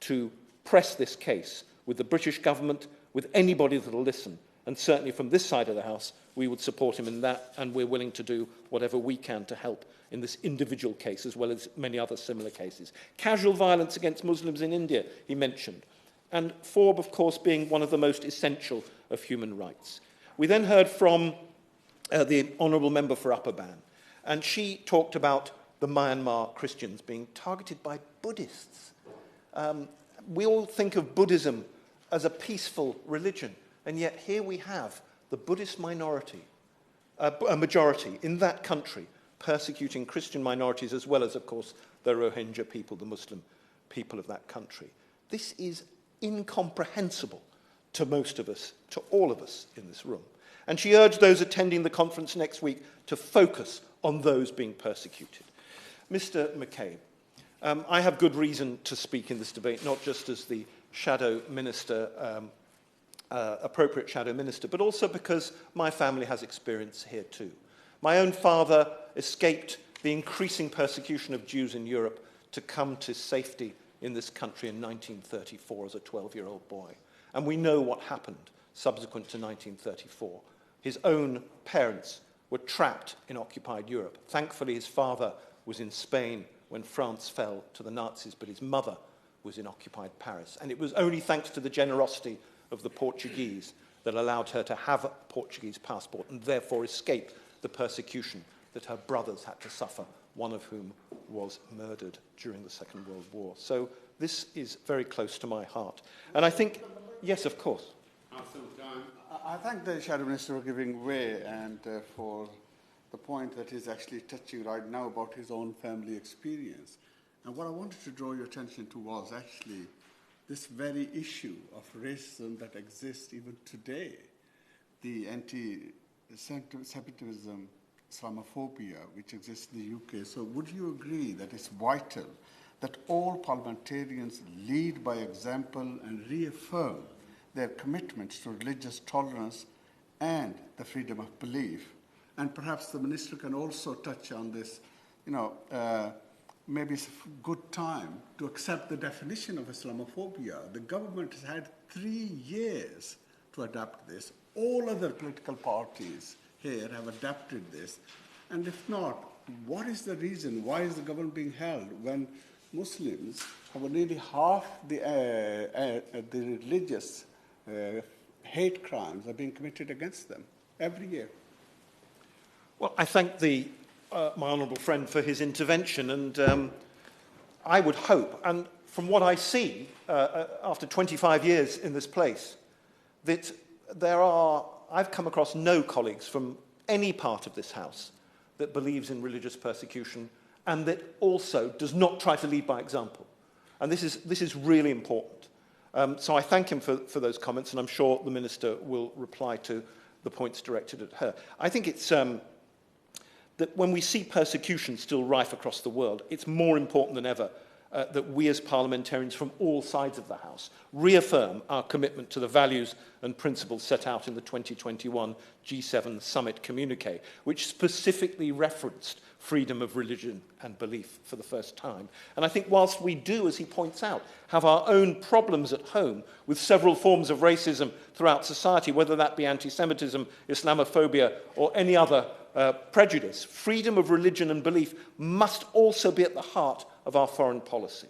to press this case with the British government, with anybody that will listen. And certainly from this side of the House, we would support him in that, and we're willing to do whatever we can to help in this individual case, as well as many other similar cases. Casual violence against Muslims in India, he mentioned. And FORB, of course, being one of the most essential of human rights. We then heard from the Honourable Member for Upper Ban, and she talked about the Myanmar Christians being targeted by Buddhists. We all think of Buddhism as a peaceful religion, and yet here we have the Buddhist minority, a majority in that country, persecuting Christian minorities as well as, of course, the Rohingya people, the Muslim people of that country. This is incomprehensible to most of us, to all of us in this room. And she urged those attending the conference next week to focus on those being persecuted. Mr. McCabe, I have good reason to speak in this debate, not just as the shadow minister, appropriate shadow minister, but also because my family has experience here too. My own father escaped the increasing persecution of Jews in Europe to come to safety in this country in 1934 as a 12-year-old boy. And we know what happened subsequent to 1934. His own parents were trapped in occupied Europe. Thankfully, his father was in Spain when France fell to the Nazis, but his mother was in occupied Paris. And it was only thanks to the generosity of the Portuguese that allowed her to have a Portuguese passport and therefore escape the persecution that her brothers had to suffer, one of whom was murdered during the Second World War. So this is very close to my heart. And I think, yes, of course. I thank the Shadow Minister for giving way and for the point that he's actually touching right now about his own family experience. And what I wanted to draw your attention to was actually this very issue of racism that exists even today, the anti-Semitism, Islamophobia, which exists in the UK. So would you agree that it's vital that all parliamentarians lead by example and reaffirm their commitments to religious tolerance and the freedom of belief. And perhaps the Minister can also touch on this, maybe it's a good time to accept the definition of Islamophobia. The government has had 3 years to adapt this. All other political parties here have adapted this. And if not, what is the reason? Why is the government being held when Muslims have nearly half the religious hate crimes are being committed against them every year? Well, I thank my honourable friend for his intervention, and I would hope, and from what I see after 25 years in this place, that I've come across no colleagues from any part of this House that believes in religious persecution and that also does not try to lead by example. And this is really important. So I thank him for those comments, and I'm sure the Minister will reply to the points directed at her. I think it's that when we see persecution still rife across the world, it's more important than ever that we as parliamentarians from all sides of the House reaffirm our commitment to the values and principles set out in the 2021 G7 Summit communique, which specifically referenced freedom of religion and belief for the first time. And I think whilst we do, as he points out, have our own problems at home with several forms of racism throughout society, whether that be anti-Semitism, Islamophobia, or any other prejudice, freedom of religion and belief must also be at the heart of our foreign policy.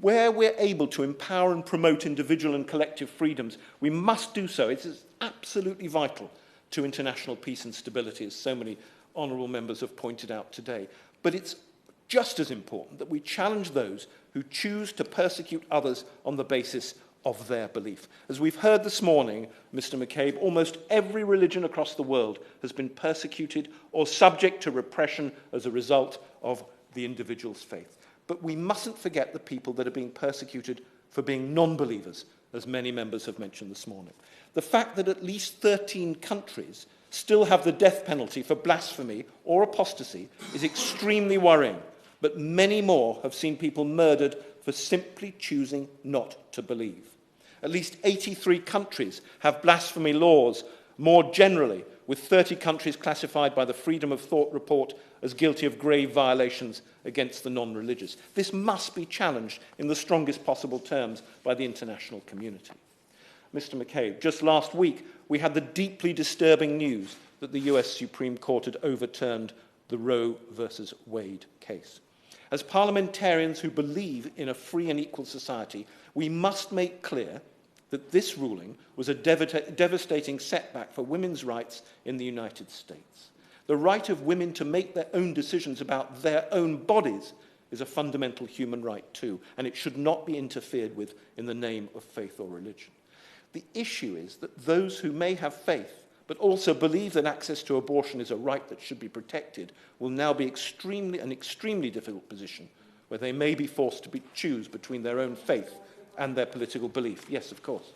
Where we're able to empower and promote individual and collective freedoms, we must do so. It is absolutely vital to international peace and stability, as so many honourable members have pointed out today. But it's just as important that we challenge those who choose to persecute others on the basis of their belief. As we've heard this morning, Mr. McCabe, almost every religion across the world has been persecuted or subject to repression as a result of the individual's faith. But we mustn't forget the people that are being persecuted for being non-believers, as many members have mentioned this morning. The fact that at least 13 countries still have the death penalty for blasphemy or apostasy is extremely worrying, but many more have seen people murdered for simply choosing not to believe. At least 83 countries have blasphemy laws more generally, with 30 countries classified by the Freedom of Thought report as guilty of grave violations against the non-religious. This must be challenged in the strongest possible terms by the international community. Mr. McCabe, just last week we had the deeply disturbing news that the US Supreme Court had overturned the Roe versus Wade case. As parliamentarians who believe in a free and equal society, we must make clear that this ruling was a devastating setback for women's rights in the United States. The right of women to make their own decisions about their own bodies is a fundamental human right too, and it should not be interfered with in the name of faith or religion. The issue is that those who may have faith but also believe that access to abortion is a right that should be protected will now be an extremely difficult position where they may be forced to choose between their own faith and their political belief. Yes, of course.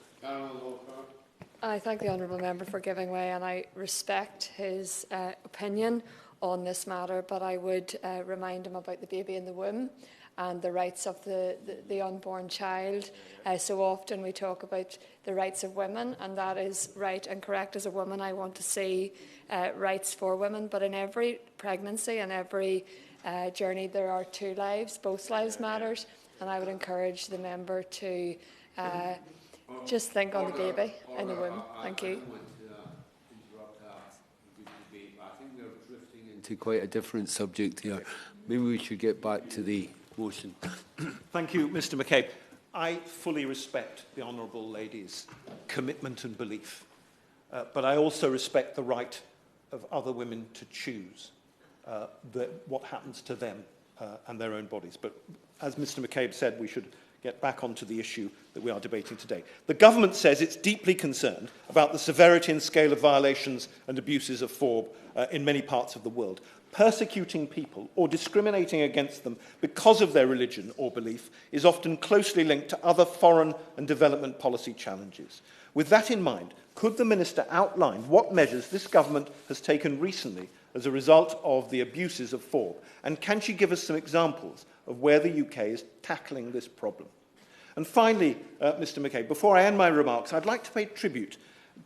I thank the honourable member for giving way, and I respect his opinion on this matter, but I would remind him about the baby in the womb and the rights of the unborn child. So often we talk about the rights of women, and that is right and correct. As a woman, I want to see rights for women, but in every pregnancy and every journey there are two lives. Both lives matters, and I would encourage the member to just think on the baby in the womb. Thank you. I think we're drifting into quite a different subject here. Maybe we should get back to the motion. Thank you, Mr. McCabe. I fully respect the honourable lady's commitment and belief, but I also respect the right of other women to choose what happens to them and their own bodies. But as Mr. McCabe said, we should get back onto the issue that we are debating today. The government says it's deeply concerned about the severity and scale of violations and abuses of FORB in many parts of the world. Persecuting people or discriminating against them because of their religion or belief is often closely linked to other foreign and development policy challenges. With that in mind, could the Minister outline what measures this government has taken recently as a result of the abuses of FORB? And can she give us some examples of where the UK is tackling this problem? And finally, Mr McCabe, before I end my remarks, I'd like to pay tribute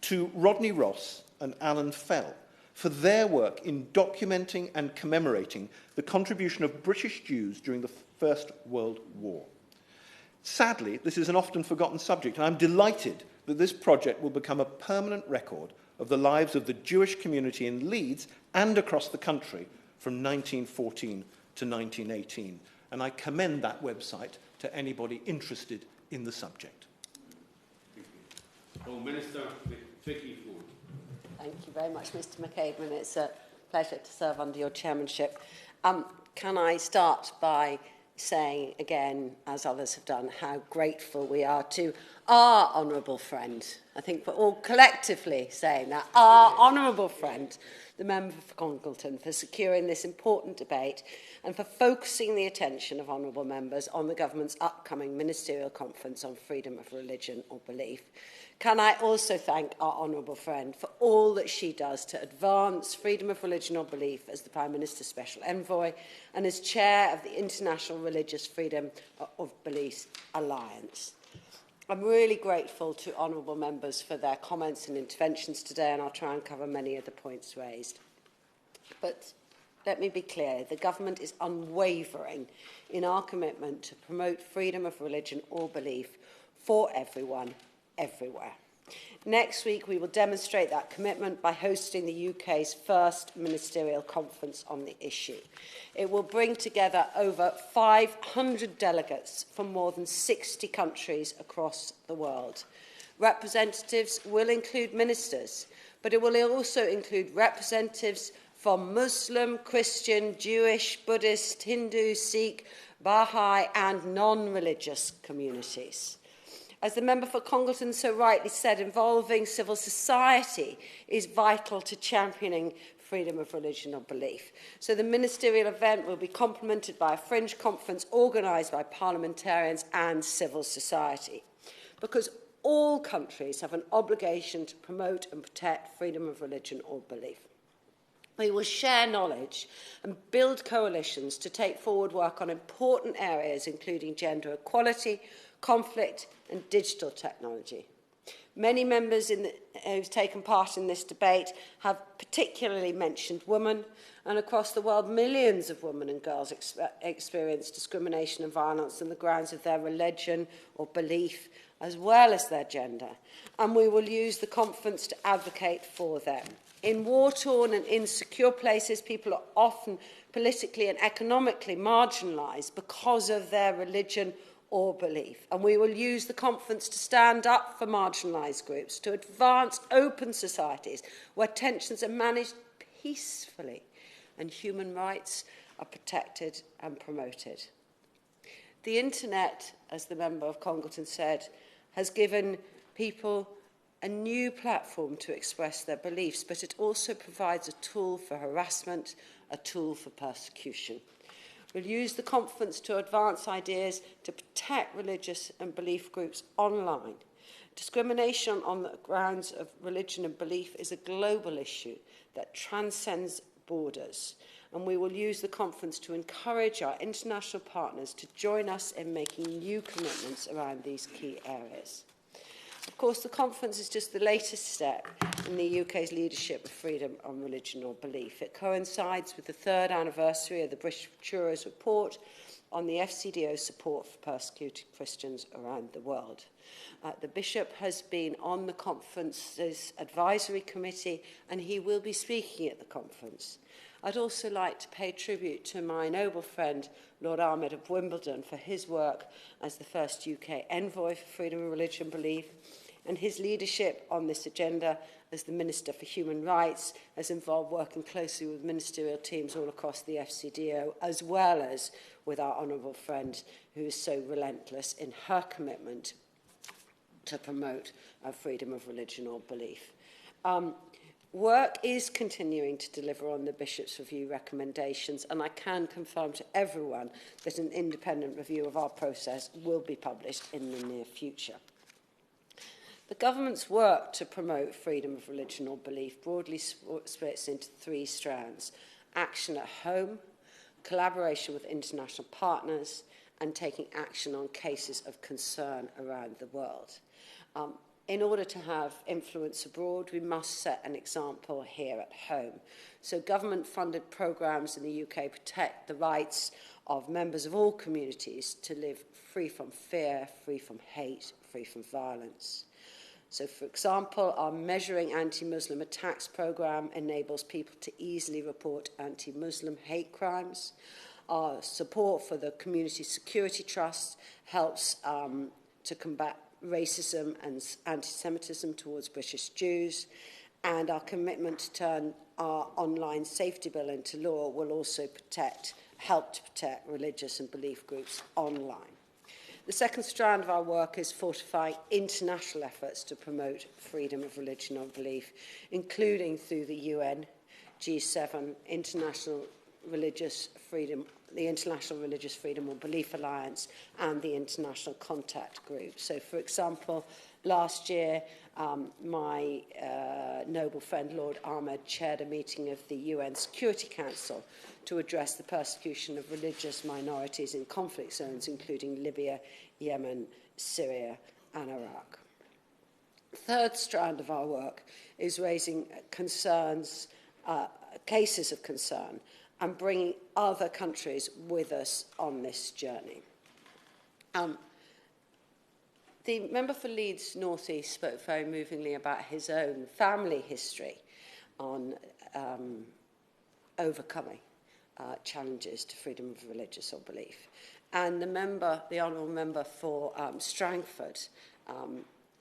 to Rodney Ross and Alan Fell for their work in documenting and commemorating the contribution of British Jews during the First World War. Sadly, this is an often forgotten subject, and I'm delighted that this project will become a permanent record of the lives of the Jewish community in Leeds and across the country from 1914 to 1918. And I commend that website to anybody interested in the subject. Minister Vicky Ford. Thank you very much, Mr McCabe, and it's a pleasure to serve under your chairmanship. Can I start by saying again, as others have done, how grateful we are to our honourable friend. I think we're all collectively saying that. Our honourable friend, the member for Congleton, for securing this important debate and for focusing the attention of honourable members on the government's upcoming ministerial conference on freedom of religion or belief. Can I also thank our honourable friend for all that she does to advance freedom of religion or belief as the Prime Minister's Special Envoy and as Chair of the International Religious Freedom of Belief Alliance. I'm really grateful to honourable members for their comments and interventions today, and I'll try and cover many of the points raised. But let me be clear, the government is unwavering in our commitment to promote freedom of religion or belief for everyone, everywhere. Next week, we will demonstrate that commitment by hosting the UK's first ministerial conference on the issue. It will bring together over 500 delegates from more than 60 countries across the world. Representatives will include ministers, but it will also include representatives from Muslim, Christian, Jewish, Buddhist, Hindu, Sikh, Baha'i and non-religious communities. As the member for Congleton so rightly said, involving civil society is vital to championing freedom of religion or belief. So the ministerial event will be complemented by a fringe conference organised by parliamentarians and civil society. Because all countries have an obligation to promote and protect freedom of religion or belief. We will share knowledge and build coalitions to take forward work on important areas including gender equality, conflict and digital technology. Many members who've taken part in this debate have particularly mentioned women, and across the world millions of women and girls experience discrimination and violence on the grounds of their religion or belief as well as their gender, and we will use the conference to advocate for them. In war-torn and insecure places, people are often politically and economically marginalised because of their religion or belief. And we will use the conference to stand up for marginalised groups, to advance open societies where tensions are managed peacefully and human rights are protected and promoted. The internet, as the member of Congleton said, has given people a new platform to express their beliefs, but it also provides a tool for harassment, a tool for persecution. We'll use the conference to advance ideas to protect religious and belief groups online. Discrimination on the grounds of religion and belief is a global issue that transcends borders, and we will use the conference to encourage our international partners to join us in making new commitments around these key areas. Of course, the conference is just the latest step in the UK's leadership of freedom on religion or belief. It coincides with the 3rd anniversary of the British Jurors Report on the FCDO's support for persecuted Christians around the world. The Bishop has been on the conference's advisory committee, and he will be speaking at the conference. I'd also like to pay tribute to my noble friend, Lord Ahmed of Wimbledon, for his work as the first UK envoy for freedom of religion and belief, and his leadership on this agenda as the Minister for Human Rights has involved working closely with ministerial teams all across the FCDO, as well as with our honourable friend who is so relentless in her commitment to promote freedom of religion or belief. Work is continuing to deliver on the Bishop's Review recommendations, and I can confirm to everyone that an independent review of our process will be published in the near future. The government's work to promote freedom of religion or belief broadly splits into 3 strands: action at home, collaboration with international partners, and taking action on cases of concern around the world. In order to have influence abroad, we must set an example here at home. So government-funded programmes in the UK protect the rights of members of all communities to live free from fear, free from hate, free from violence. So, for example, our Measuring Anti-Muslim Attacks programme enables people to easily report anti-Muslim hate crimes. Our support for the Community Security Trust helps to combat racism and anti-Semitism towards British Jews, and our commitment to turn our online safety bill into law will also help to protect religious and belief groups online. The second strand of our work is fortifying international efforts to promote freedom of religion or belief, including through the UN, G7, the International Religious Freedom or Belief Alliance, and the International Contact Group. So, for example, last year, my noble friend Lord Ahmed chaired a meeting of the UN Security Council to address the persecution of religious minorities in conflict zones, including Libya, Yemen, Syria, and Iraq. The third strand of our work is raising cases of concern, and bringing other countries with us on this journey. The member for Leeds North East spoke very movingly about his own family history on overcoming challenges to freedom of religious or belief. And the honourable member for Strangford,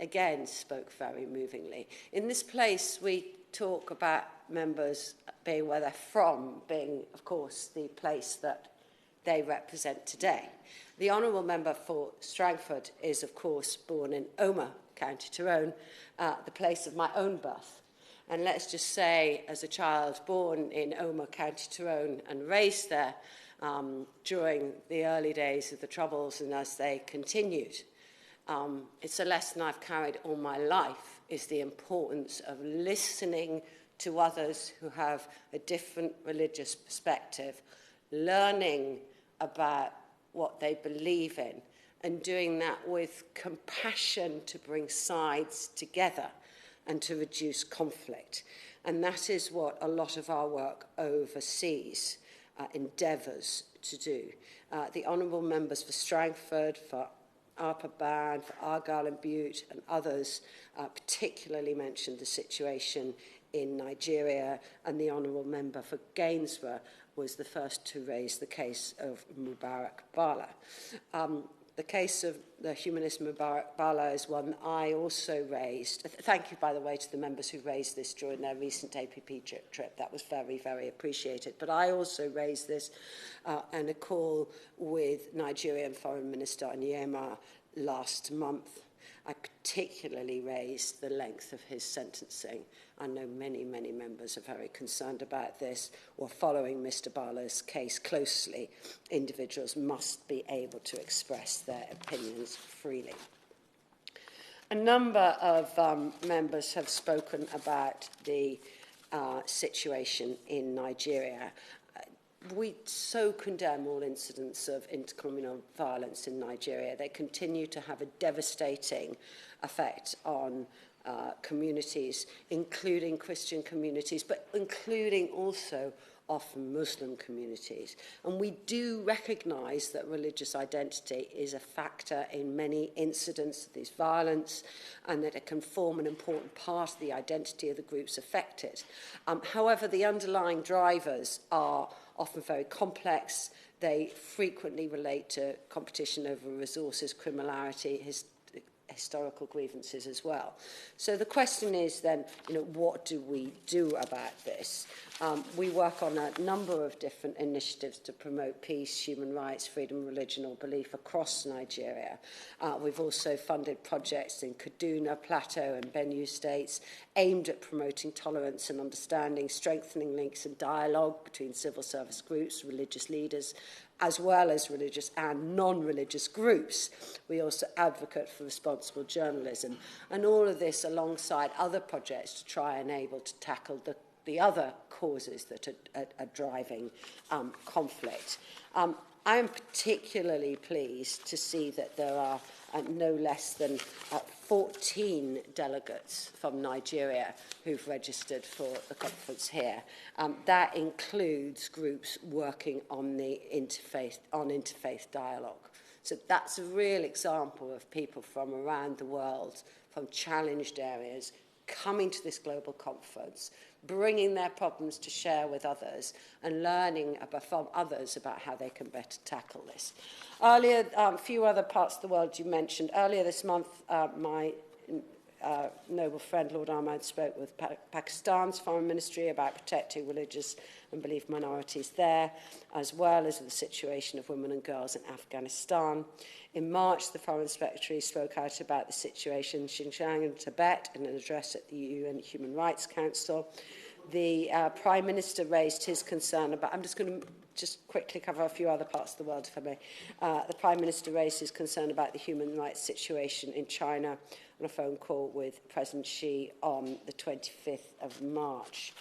again spoke very movingly. In this place, we talk about members being where they're from, being, of course, the place that they represent today. The honourable member for Strangford is, of course, born in Omagh, County Tyrone, the place of my own birth. And let's just say, as a child born in Omagh, County Tyrone, and raised there during the early days of the Troubles and as they continued, it's a lesson I've carried all my life, is the importance of listening to others who have a different religious perspective, learning about what they believe in, and doing that with compassion to bring sides together and to reduce conflict. And that is what a lot of our work overseas endeavours to do. The honourable members for Strangford, for Upper Barn, for Argyll and Bute, and others particularly mentioned the situation in Nigeria, and the honourable member for Gainsborough was the first to raise the case of Mubarak Bala. The case of the humanist Mubarak Bala is one I also raised. Thank you, by the way, to the members who raised this during their recent APP trip. That was very, very appreciated. But I also raised this in a call with Nigerian Foreign Minister Onyema last month. I particularly raised the length of his sentencing. I know many, many members are very concerned about this or following Mr. Bala's case closely. Individuals must be able to express their opinions freely. A number of members have spoken about the situation in Nigeria. We so condemn all incidents of intercommunal violence in Nigeria. They continue to have a devastating effect on communities, including Christian communities, but including also often Muslim communities. And we do recognise that religious identity is a factor in many incidents of this violence, and that it can form an important part of the identity of the groups affected. However, the underlying drivers are often very complex. They frequently relate to competition over resources, criminality, historical grievances as well. So the question is then, what do we do about this? We work on a number of different initiatives to promote peace, human rights, freedom of religion or belief across Nigeria. We've also funded projects in Kaduna, Plateau and Benue states aimed at promoting tolerance and understanding, strengthening links and dialogue between civil service groups, religious leaders as well as religious and non-religious groups. We also advocate for responsible journalism, and all of this alongside other projects to try and able to tackle the other causes that are driving conflict. I am particularly pleased to see that there are no less than 14 delegates from Nigeria who've registered for the conference here. That includes groups working on the interfaith dialogue. So that's a real example of people from around the world, from challenged areas, coming to this global conference, bringing their problems to share with others and learning from others about how they can better tackle this. Earlier, a few other parts of the world you mentioned. Earlier this month, my noble friend Lord Ahmad spoke with Pakistan's Foreign Ministry about protecting religious and belief minorities there, as well as the situation of women and girls in Afghanistan. In March, the Foreign Secretary spoke out about the situation in Xinjiang and Tibet in an address at the UN Human Rights Council. The Prime Minister raised his concern about... I'm just going to quickly cover a few other parts of the world, if I may. The Prime Minister raised his concern about the human rights situation in China on a phone call with President Xi on the 25th of March.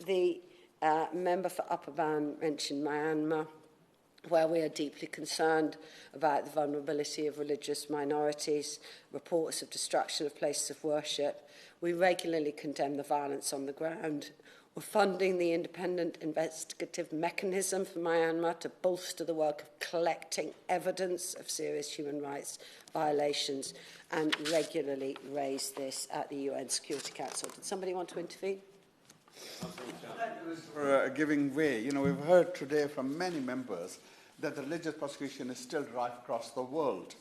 The member for Upper Ban mentioned Myanmar, where we are deeply concerned about the vulnerability of religious minorities, reports of destruction of places of worship. We regularly condemn the violence on the ground. We're funding the independent investigative mechanism for Myanmar to bolster the work of collecting evidence of serious human rights violations, and regularly raise this at the UN Security Council. Did somebody want to intervene? For giving way. You know, we've heard today from many members that the religious persecution is still rife across the world.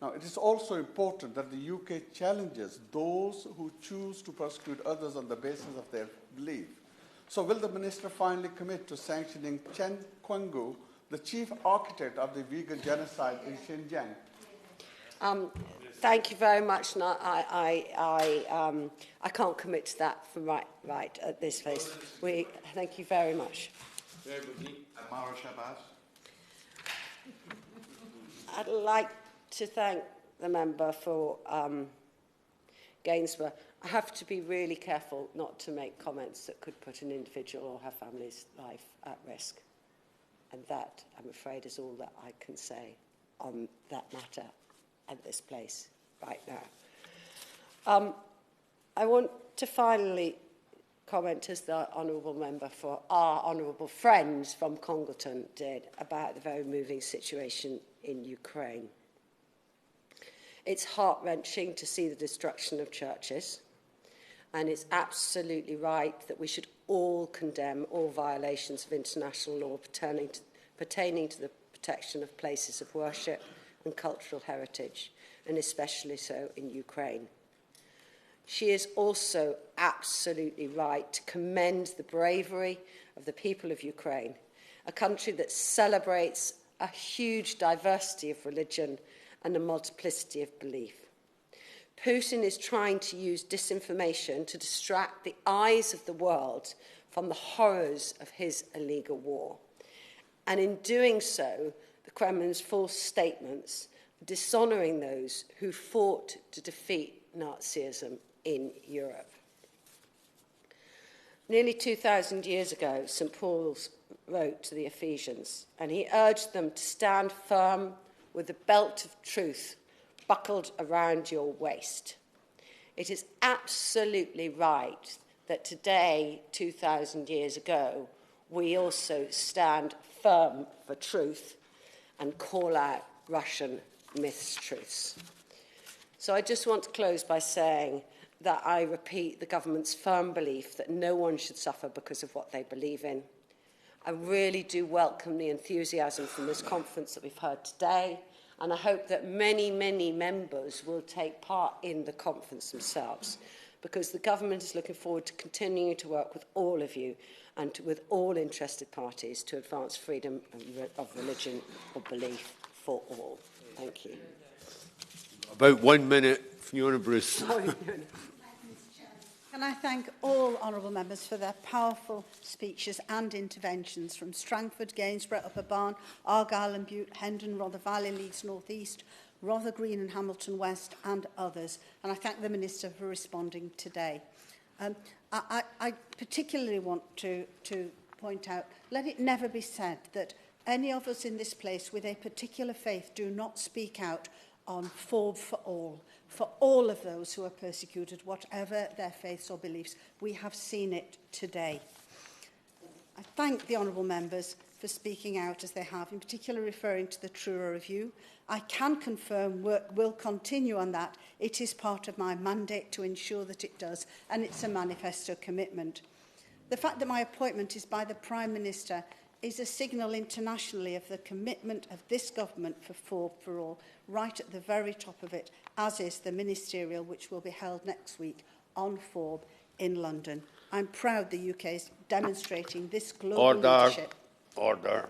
Now, it is also important that the UK challenges those who choose to persecute others on the basis of their belief. So will the Minister finally commit to sanctioning Chen Kwengu, the chief architect of the vegan genocide in Xinjiang? Thank you very much. No, I can't commit to that for right at this phase. Thank you very much. I'd like to thank the member for Gainsborough. I have to be really careful not to make comments that could put an individual or her family's life at risk. And that, I'm afraid, is all that I can say on that matter at this place right now. I want to finally comment, as the honourable member for our honourable friends from Congleton did, about the very moving situation in Ukraine. It's heart-wrenching to see the destruction of churches, and it's absolutely right that we should all condemn all violations of international law pertaining to the protection of places of worship and cultural heritage, and especially so in Ukraine. She is also absolutely right to commend the bravery of the people of Ukraine, a country that celebrates a huge diversity of religion and a multiplicity of belief. Putin is trying to use disinformation to distract the eyes of the world from the horrors of his illegal war. And in doing so, the Kremlin's false statements dishonouring those who fought to defeat Nazism in Europe. Nearly 2,000 years ago, St. Paul wrote to the Ephesians, and he urged them to stand firm with the belt of truth buckled around your waist. It is absolutely right that today, 2,000 years ago, we also stand firm for truth and call out Russian mistruths. So I just want to close by saying that I repeat the government's firm belief that no one should suffer because of what they believe in. I really do welcome the enthusiasm from this conference that we've heard today, and I hope that many, many members will take part in the conference themselves, because the government is looking forward to continuing to work with all of you and with all interested parties to advance freedom of religion or belief for all. Thank you. About 1 minute, Fiona Bruce. Can Can I thank all honourable members for their powerful speeches and interventions from Strangford, Gainsborough, Upper Barn, Argyll and Bute, Hendon, Rother Valley, Leeds North East, Rother Green and Hamilton West and others. And I thank the Minister for responding today. I particularly want to point out, let it never be said that any of us in this place with a particular faith do not speak out on FORB for all of those who are persecuted, whatever their faiths or beliefs. We have seen it today. I thank the honourable members for speaking out as they have, in particular referring to the Truro Review. I can confirm work will continue on that. It is part of my mandate to ensure that it does, and it's a manifesto commitment. The fact that my appointment is by the Prime Minister is a signal internationally of the commitment of this government for FORB for all, right at the very top of it, as is the ministerial, which will be held next week on FORB in London. I'm proud the UK is demonstrating this global leadership. Order.